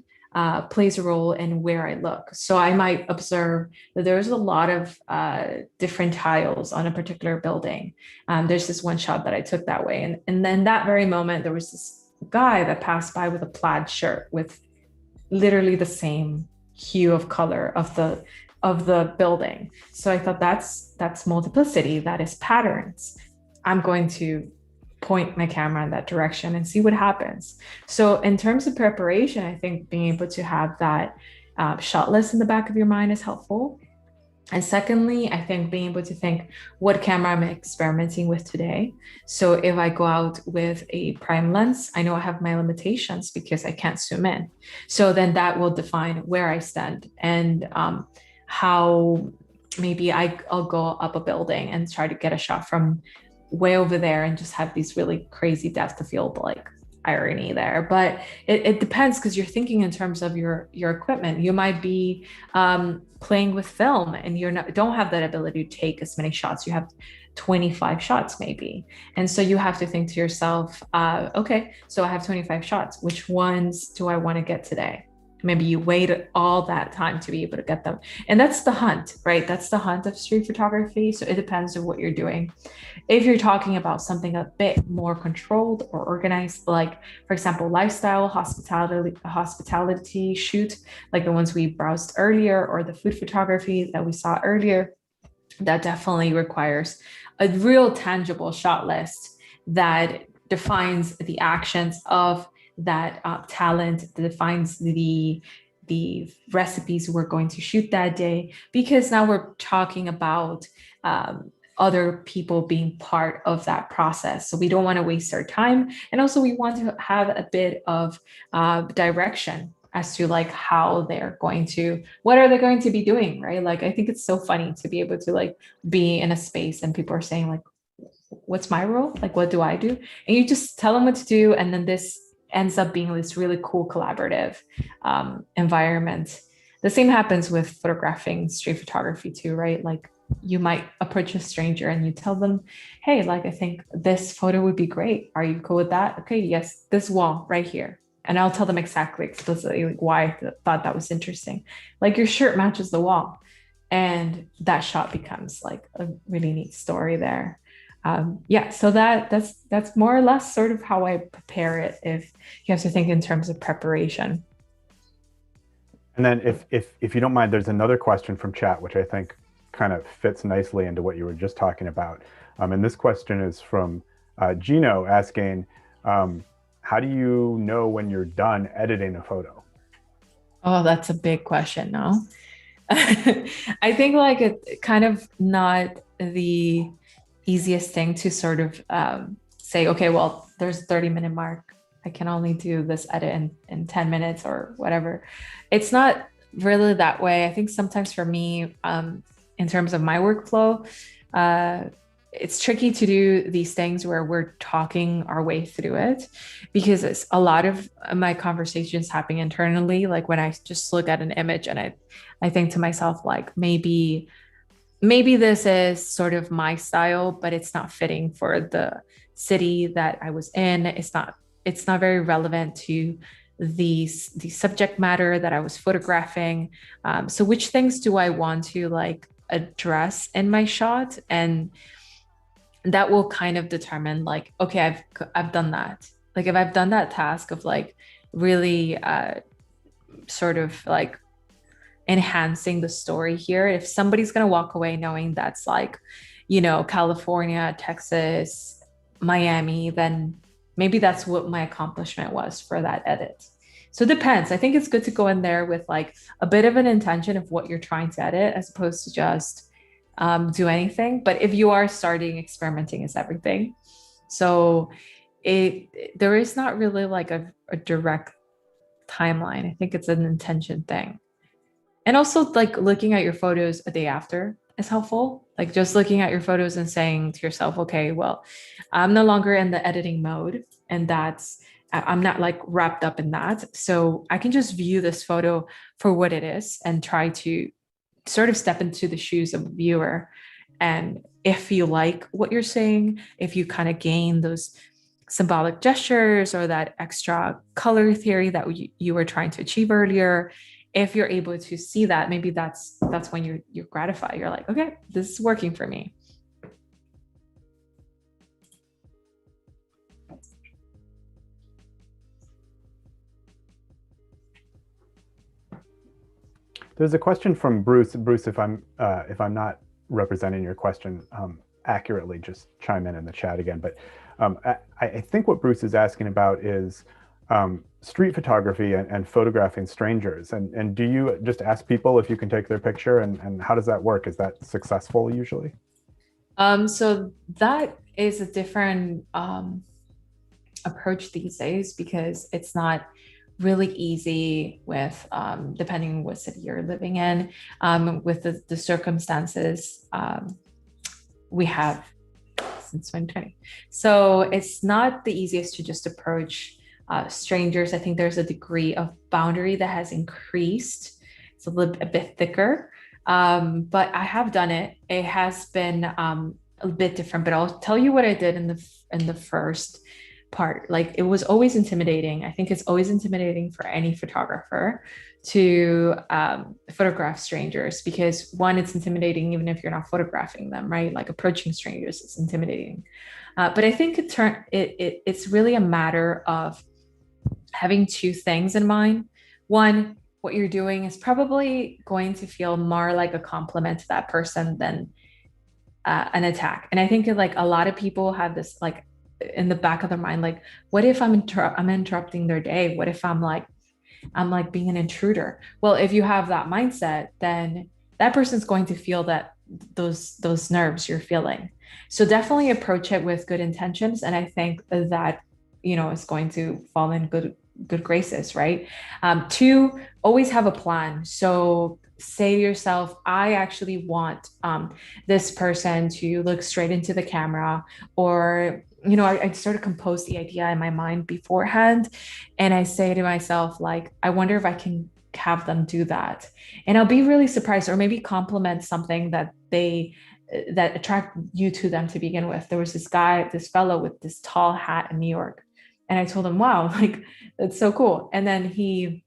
S2: plays a role in where I look. So I might observe that there's a lot of different tiles on a particular building. There's this one shot that I took that way. And then that very moment, there was this guy that passed by with a plaid shirt with literally the same hue of color of the building. So I thought that's multiplicity, that is patterns. I'm going to point my camera in that direction and see what happens. So in terms of preparation, I think being able to have that shot list in the back of your mind is helpful. And secondly, I think being able to think what camera I'm experimenting with today. So if I go out with a prime lens, I know I have my limitations because I can't zoom in. So then that will define where I stand and how maybe I'll go up a building and try to get a shot from way over there and just have these really crazy depth of field like irony there. But it depends because you're thinking in terms of your equipment. You might be playing with film and don't have that ability to take as many shots. You have 25 shots maybe, and so you have to think to yourself, okay, so I have 25 shots, which ones do I want to get today? Maybe you wait all that time to be able to get them, and that's the hunt, right? That's the hunt of street photography. So it depends on what you're doing. If you're talking about something a bit more controlled or organized, like for example, lifestyle, hospitality shoot, like the ones we browsed earlier, or the food photography that we saw earlier, that definitely requires a real tangible shot list that defines the actions of that talent, that defines the recipes we're going to shoot that day, because now we're talking about other people being part of that process. So we don't want to waste our time. And also we want to have a bit of direction as to like how they're going to, what are they going to be doing, right? Like, I think it's so funny to be able to like be in a space and people are saying like, what's my role? Like, what do I do? And you just tell them what to do. And then this ends up being this really cool collaborative environment. The same happens with photographing street photography too, right? Like you might approach a stranger and you tell them, hey, like, I think this photo would be great. Are you cool with that? Okay, yes, this wall right here. And I'll tell them exactly explicitly like why I thought that was interesting. Like your shirt matches the wall. And that shot becomes like a really neat story there. Yeah, so that's more or less sort of how I prepare it. If you have to think in terms of preparation.
S1: And then if you don't mind, there's another question from chat, which I think kind of fits nicely into what you were just talking about. And this question is from Gino asking, how do you know when you're done editing a photo?
S2: Oh, that's a big question, no? I think like it kind of not the easiest thing to sort of say, okay, well, there's a 30-minute mark. I can only do this edit in 10 minutes or whatever. It's not really that way. I think sometimes for me, in terms of my workflow, it's tricky to do these things where we're talking our way through it because it's a lot of my conversations happening internally. Like when I just look at an image and I think to myself, like maybe this is sort of my style, but it's not fitting for the city that I was in. It's not very relevant to the subject matter that I was photographing. So which things do I want to like address in my shot? And that will kind of determine like, okay, I've done that. Like if I've done that task of like really sort of like enhancing the story here, if somebody's going to walk away knowing that's like, California, Texas, Miami, then maybe that's what my accomplishment was for that edit. So it depends. I think it's good to go in there with like a bit of an intention of what you're trying to edit as opposed to just do anything. But if you are starting, experimenting is everything. So there is not really like a direct timeline. I think it's an intention thing. And also like looking at your photos a day after is helpful. Like just looking at your photos and saying to yourself, okay, well, I'm no longer in the editing mode and I'm not like wrapped up in that. So I can just view this photo for what it is and try to sort of step into the shoes of a viewer. And if you like what you're saying, if you kind of gain those symbolic gestures or that extra color theory that you were trying to achieve earlier, if you're able to see that, maybe that's when you're gratified. You're like, okay, this is working for me.
S1: There's a question from Bruce. Bruce, if I'm not representing your question accurately, just chime in the chat again. But I think what Bruce is asking about is street photography and photographing strangers. And do you just ask people if you can take their picture, and how does that work? Is that successful usually?
S2: So that is a different approach these days because it's not really easy with depending on what city you're living in, with the circumstances we have since 2020. So it's not the easiest to just approach strangers. I think there's a degree of boundary that has increased. It's a bit thicker, but I have done it. It has been a bit different, but I'll tell you what I did in the first part. Like, it was always intimidating. I think it's always intimidating for any photographer to photograph strangers because, one, it's intimidating even if you're not photographing them, right? Like, approaching strangers is intimidating. But I think it's really a matter of having two things in mind. One, what you're doing is probably going to feel more like a compliment to that person than an attack. And I think like a lot of people have this like in the back of their mind, like, what if I'm interrupting their day? What if I'm like being an intruder? Well, if you have that mindset, then that person's going to feel that those nerves you're feeling. So definitely approach it with good intentions, and I think that it's going to fall in good graces, right? Two, always have a plan. So say to yourself, I actually want this person to look straight into the camera, or I sort of compose the idea in my mind beforehand, and I say to myself, like, I wonder if I can have them do that, and I'll be really surprised, or maybe compliment something that attract you to them to begin with. There was this fellow with this tall hat in New York, and I told him, wow, like, that's so cool. And then he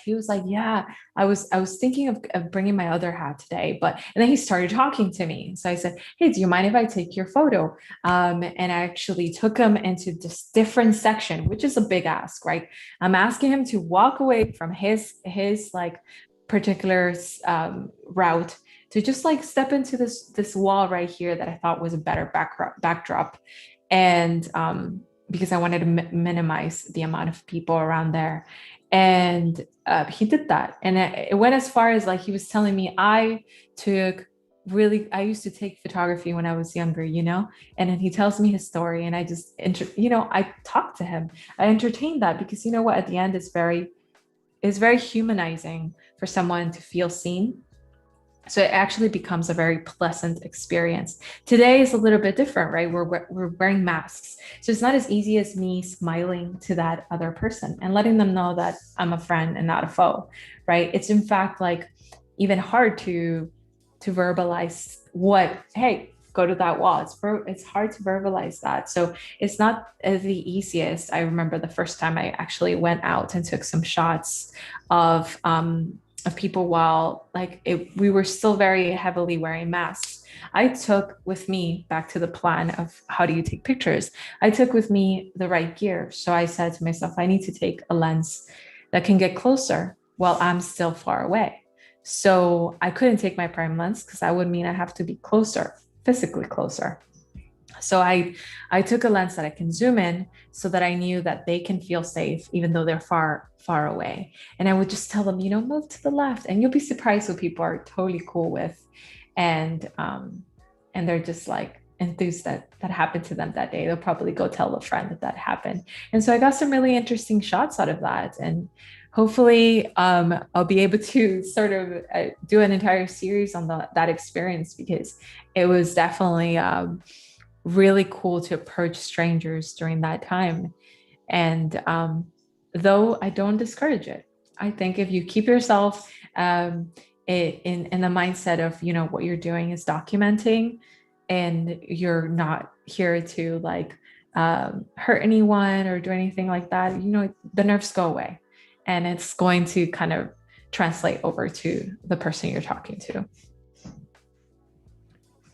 S2: was like, yeah, I was thinking of bringing my other hat today, and then he started talking to me. So I said, hey, do you mind if I take your photo? And I actually took him into this different section, which is a big ask, right? I'm asking him to walk away from his like particular route to just like step into this wall right here that I thought was a better backdrop. And because I wanted to minimize the amount of people around there. And he did that. And it went as far as, like, he was telling me, I used to take photography when I was younger, and then he tells me his story, and I just, I talked to him. I entertained that because, what, at the end, it's very humanizing for someone to feel seen. So it actually becomes a very pleasant experience. Today is a little bit different, right? We're wearing masks. So it's not as easy as me smiling to that other person and letting them know that I'm a friend and not a foe, right? It's in fact like even hard to verbalize hey, go to that wall. It's hard to verbalize that. So it's not the easiest. I remember the first time I actually went out and took some shots of people while we were still very heavily wearing masks. I took with me, back to the plan of how do you take pictures, I took with me the right gear. So I said to myself, I need to take a lens that can get closer while I'm still far away. So I couldn't take my prime lens because that would mean I have to be closer, physically closer. So I took a lens that I can zoom in so that I knew that they can feel safe even though they're far away. And I would just tell them, move to the left, and you'll be surprised what people are totally cool with. And they're just like enthused that happened to them that day. They'll probably go tell a friend that happened. And so I got some really interesting shots out of that. And hopefully I'll be able to sort of do an entire series on that experience, because it was definitely really cool to approach strangers during that time. And though I don't discourage it, I think if you keep yourself in the mindset of, what you're doing is documenting, and you're not here to hurt anyone or do anything like that, the nerves go away, and it's going to kind of translate over to the person you're talking to.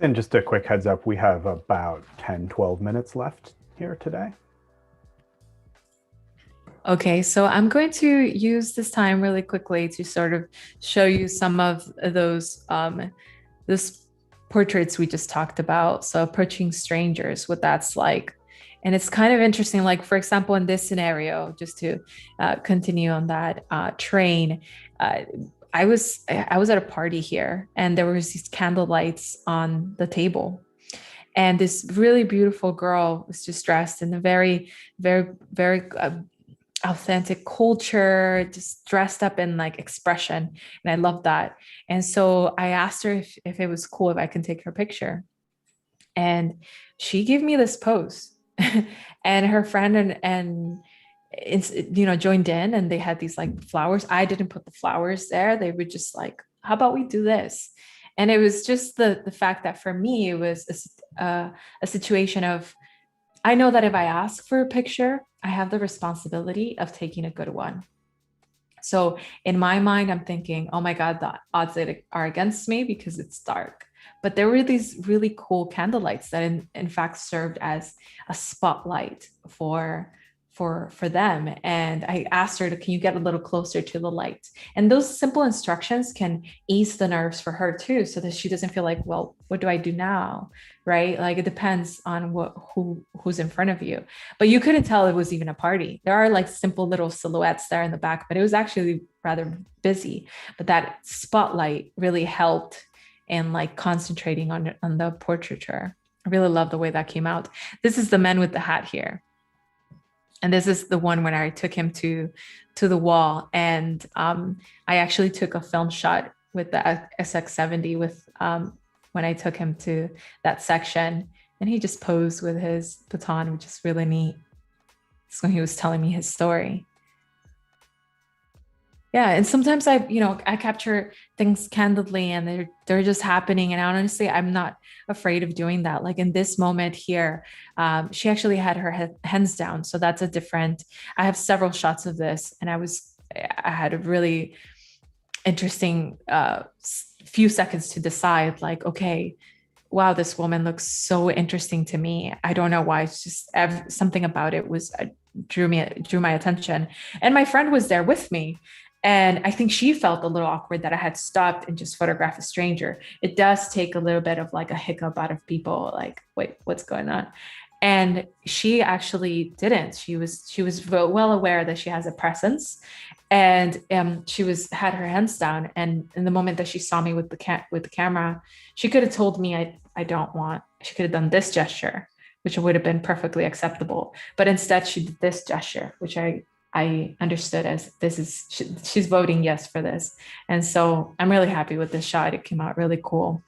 S1: And just a quick heads up, we have about 10, 12 minutes left here today.
S2: Okay, so I'm going to use this time really quickly to sort of show you some of those portraits we just talked about. So approaching strangers, what that's like. And it's kind of interesting, like, for example, in this scenario, just to continue on that train, uh, I was at a party here, and there was these candle lights on the table, and this really beautiful girl was just dressed in a very authentic culture, just dressed up in like expression, and I love that. And so I asked her if it was cool if I can take her picture, and she gave me this pose. And her friend and it's, joined in, and they had these like flowers. I didn't put the flowers there. They were just like, how about we do this? And it was just the fact that for me it was a situation of, I know that if I ask for a picture, I have the responsibility of taking a good one. So in my mind, I'm thinking, oh my God, the odds are against me because it's dark. But there were these really cool candlelights that in fact served as a spotlight for them. And I asked her to, can you get a little closer to the light? And those simple instructions can ease the nerves for her too, so that she doesn't feel like, well, what do I do now? Right? Like, it depends on who's in front of you. But you couldn't tell it was even a party. There are like simple little silhouettes there in the back, but it was actually rather busy. But that spotlight really helped in like concentrating on the portraiture. I really love the way that came out. This is the man with the hat here. And this is the one when I took him to the wall. And I actually took a film shot with the SX70 with when I took him to that section. And he just posed with his baton, which is really neat. It's when he was telling me his story. Yeah, and sometimes I capture things candidly, and they're just happening. And honestly, I'm not afraid of doing that. Like in this moment here, she actually had her hands down, so that's a different. I have several shots of this, and I had a really interesting few seconds to decide. Like, okay, wow, this woman looks so interesting to me. I don't know why. It's just something about it was drew my attention, and my friend was there with me. And I think she felt a little awkward that I had stopped and just photographed a stranger. It does take a little bit of like a hiccup out of people, like, wait, what's going on? And she actually didn't. She was well aware that she has a presence, and she had her hands down. And in the moment that she saw me with the camera, she could have told me I don't want. She could have done this gesture, which would have been perfectly acceptable. But instead, she did this gesture, which I understood as she's voting yes for this. And so I'm really happy with this shot. It came out really cool.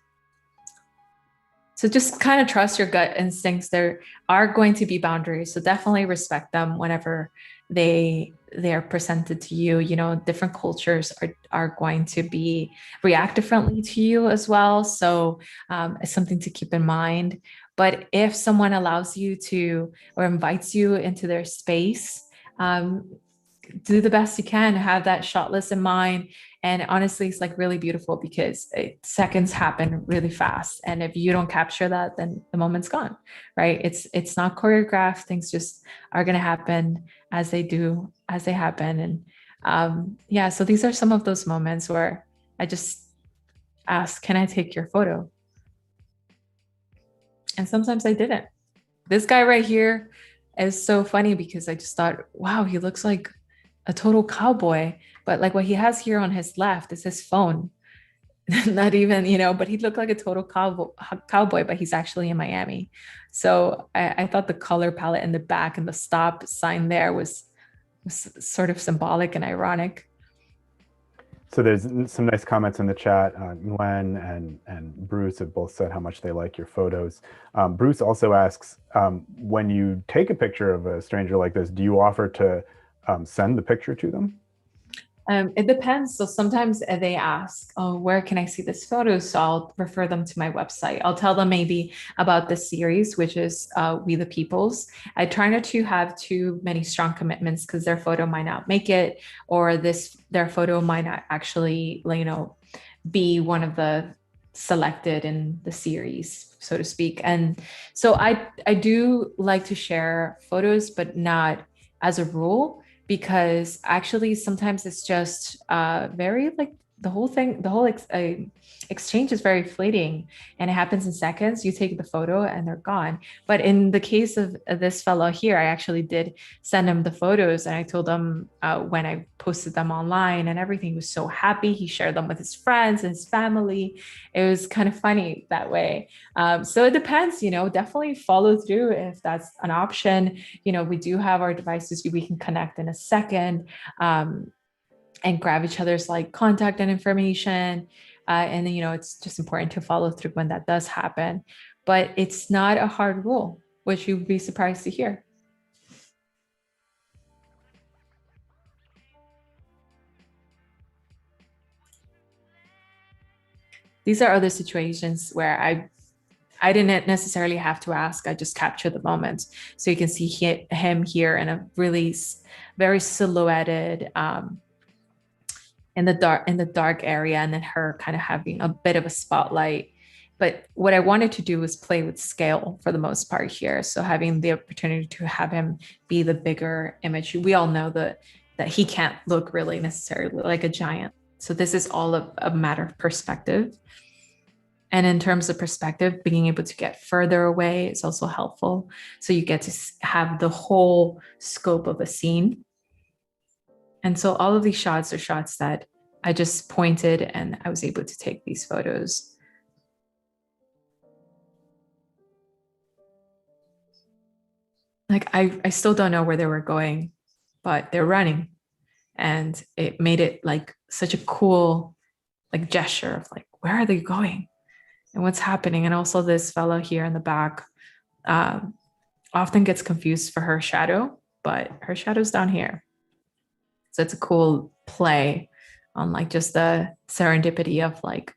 S2: So just kind of trust your gut instincts. There are going to be boundaries, so definitely respect them whenever they are presented to you. Different cultures are going to react differently to you as well. So it's something to keep in mind. But if someone allows you to or invites you into their space, do the best you can, have that shot list in mind. And honestly, it's like really beautiful because seconds happen really fast. And if you don't capture that, then the moment's gone, right? It's not choreographed. Things just are going to happen as they happen. And yeah, so these are some of those moments where I just ask, can I take your photo? And sometimes I didn't. This guy right here is so funny because I just thought, wow, he looks like a total cowboy. But like what he has here on his left is his phone. Not even, but he looked like a total cowboy, but he's actually in Miami. So I thought the color palette in the back and the stop sign there was sort of symbolic and ironic.
S1: So there's some nice comments in the chat. Glenn and Bruce have both said how much they like your photos. Bruce also asks, when you take a picture of a stranger like this, do you offer to send the picture to them?
S2: It depends. So sometimes they ask, oh, where can I see this photo? So I'll refer them to my website. I'll tell them maybe about the series, which is We the Peoples. I try not to have too many strong commitments because their photo might not make it, or their photo might not actually, be one of the selected in the series, so to speak. And so I do like to share photos, but not as a rule, because actually sometimes it's just very like exchange is very fleeting, and it happens in seconds. You take the photo and they're gone. But in the case of this fellow here, I actually did send him the photos, and I told him when I posted them online and everything, he was so happy. He shared them with his friends and his family. It was kind of funny that way. So it depends, definitely follow through if that's an option. We do have our devices, we can connect in a second. And grab each other's like contact and information. And then, it's just important to follow through when that does happen. But it's not a hard rule, which you'd be surprised to hear. These are other situations where I didn't necessarily have to ask. I just captured the moment. So you can see him here in a really very silhouetted, in the dark area, and then her kind of having a bit of a spotlight. But what I wanted to do was play with scale for the most part here. So having the opportunity to have him be the bigger image. We all know that he can't look really necessarily like a giant. So this is all a matter of perspective. And in terms of perspective, being able to get further away is also helpful. So you get to have the whole scope of a scene. And so all of these shots are shots that I just pointed and I was able to take these photos. Like I still don't know where they were going, but they're running. And it made it like such a cool like gesture of like, where are they going? And what's happening? And also this fellow here in the back often gets confused for her shadow, but her shadow's down here. So it's a cool play on like just the serendipity of like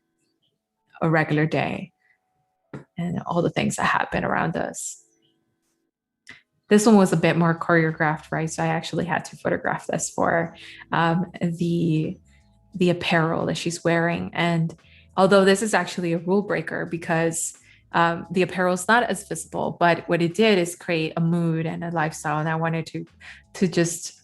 S2: a regular day and all the things that happen around us. This one was a bit more choreographed, right? So I actually had to photograph this for the apparel that she's wearing. And although this is actually a rule breaker because the apparel is not as visible, but what it did is create a mood and a lifestyle. And I wanted to just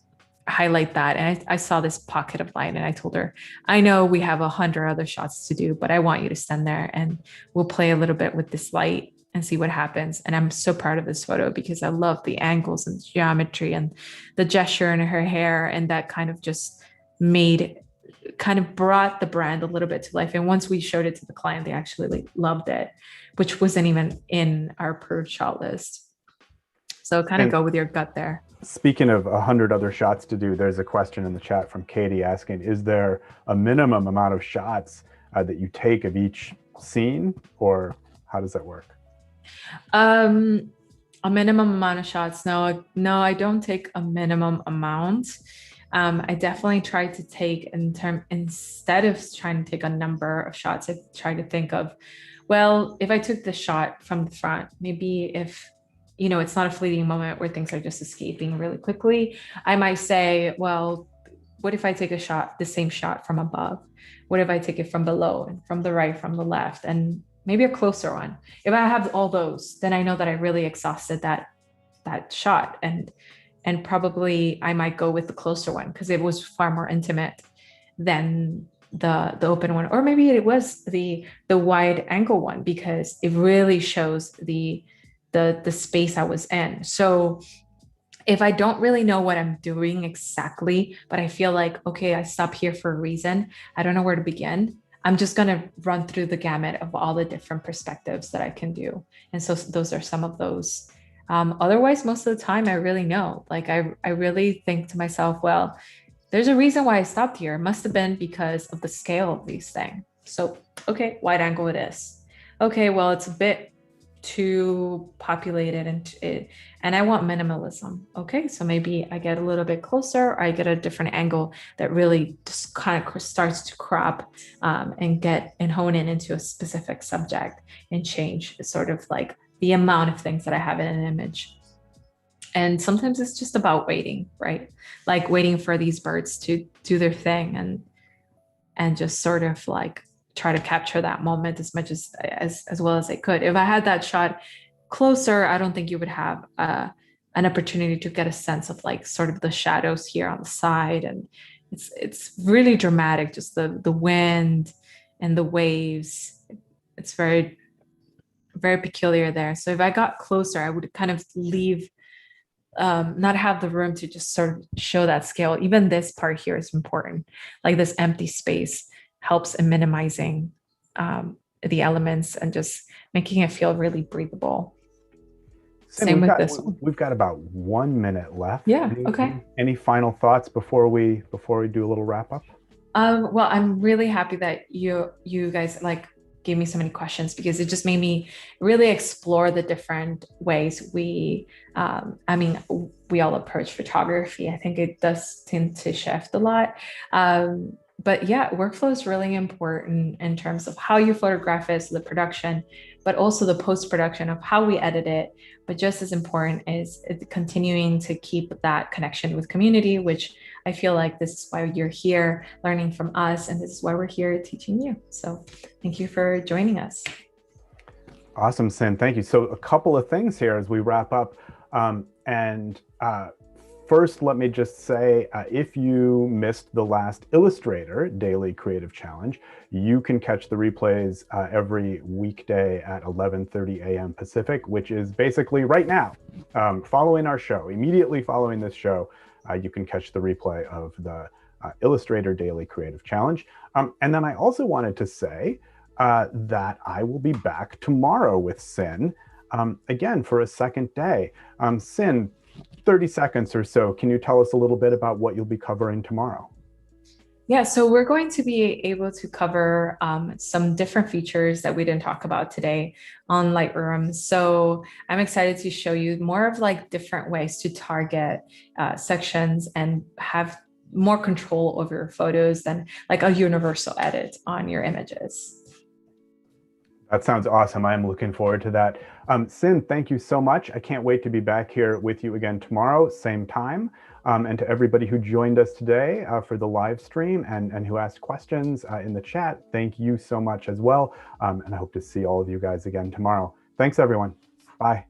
S2: highlight that. And I saw this pocket of light and I told her, I know we have 100 other shots to do, but I want you to stand there and we'll play a little bit with this light and see what happens. And I'm so proud of this photo because I love the angles and geometry and the gesture in her hair. And that kind of just brought the brand a little bit to life. And once we showed it to the client, they actually loved it, which wasn't even in our approved shot list. So kind of go with your gut there.
S1: Speaking of 100 other shots to do, there's a question in the chat from Katie asking, is there a minimum amount of shots that you take of each scene, or how does that work?
S2: A minimum amount of shots? No, I don't take a minimum amount. I definitely try to take instead of trying to take a number of shots, I try to think of, well, if I took the shot from the front, maybe if it's not a fleeting moment where things are just escaping really quickly, I might say, well, what if I take the same shot from above? What if I take it from below and from the right, from the left, and maybe a closer one? If I have all those, then I know that I really exhausted that shot, and probably I might go with the closer one because it was far more intimate than the open one, or maybe it was the wide angle one because it really shows the space I was in. So if I don't really know what I'm doing exactly, but I feel like, okay, I stopped here for a reason, I don't know where to begin, I'm just going to run through the gamut of all the different perspectives that I can do. And so those are some of those. Otherwise, most of the time, I really know. Like I really think to myself, well, there's a reason why I stopped here. It must have been because of the scale of these things. So, okay, wide angle it is. Okay, well, it's a bit too populated and I want minimalism. Okay, so maybe I get a little bit closer, or I get a different angle that really just kind of starts to crop and hone in into a specific subject and change sort of like the amount of things that I have in an image. And sometimes it's just about waiting, right? Like waiting for these birds to do their thing and just sort of like try to capture that moment as much as well as I could. If I had that shot closer, I don't think you would have an opportunity to get a sense of like sort of the shadows here on the side and it's really dramatic, just the wind and the waves. It's very, very peculiar there. So if I got closer, I would kind of leave, not have the room to just sort of show that scale. Even this part here is important. Like this empty space helps in minimizing the elements and just making it feel really breathable.
S1: Sin,
S2: Same with this one.
S1: we've got about 1 minute left.
S2: Yeah. Okay.
S1: Any final thoughts before we do a little wrap up?
S2: Well, I'm really happy that you guys like gave me so many questions, because it just made me really explore the different ways I mean, we all approach photography. I think it does tend to shift a lot. But yeah, workflow is really important in terms of how you photograph it, so the production, but also the post-production of how we edit it. But just as important is continuing to keep that connection with community, which I feel like this is why you're here learning from us, and this is why we're here teaching you. So thank you for joining us.
S1: Awesome, Sin. Thank you. So a couple of things here as we wrap up. First, let me just say, if you missed the last Illustrator Daily Creative Challenge, you can catch the replays every weekday at 11:30 a.m. Pacific, which is basically right now, following our show. Immediately following this show, you can catch the replay of the Illustrator Daily Creative Challenge. And then I also wanted to say that I will be back tomorrow with Sin, again, for a second day. Sin, 30 seconds or so, can you tell us a little bit about what you'll be covering tomorrow?
S2: Yeah, so we're going to be able to cover some different features that we didn't talk about today on Lightroom. So I'm excited to show you more of like different ways to target sections and have more control over your photos than like a universal edit on your images.
S1: That sounds awesome. I'm looking forward to that. Sin, thank you so much. I can't wait to be back here with you again tomorrow, same time. And to everybody who joined us today for the live stream and who asked questions in the chat, thank you so much as well. And I hope to see all of you guys again tomorrow. Thanks, everyone. Bye.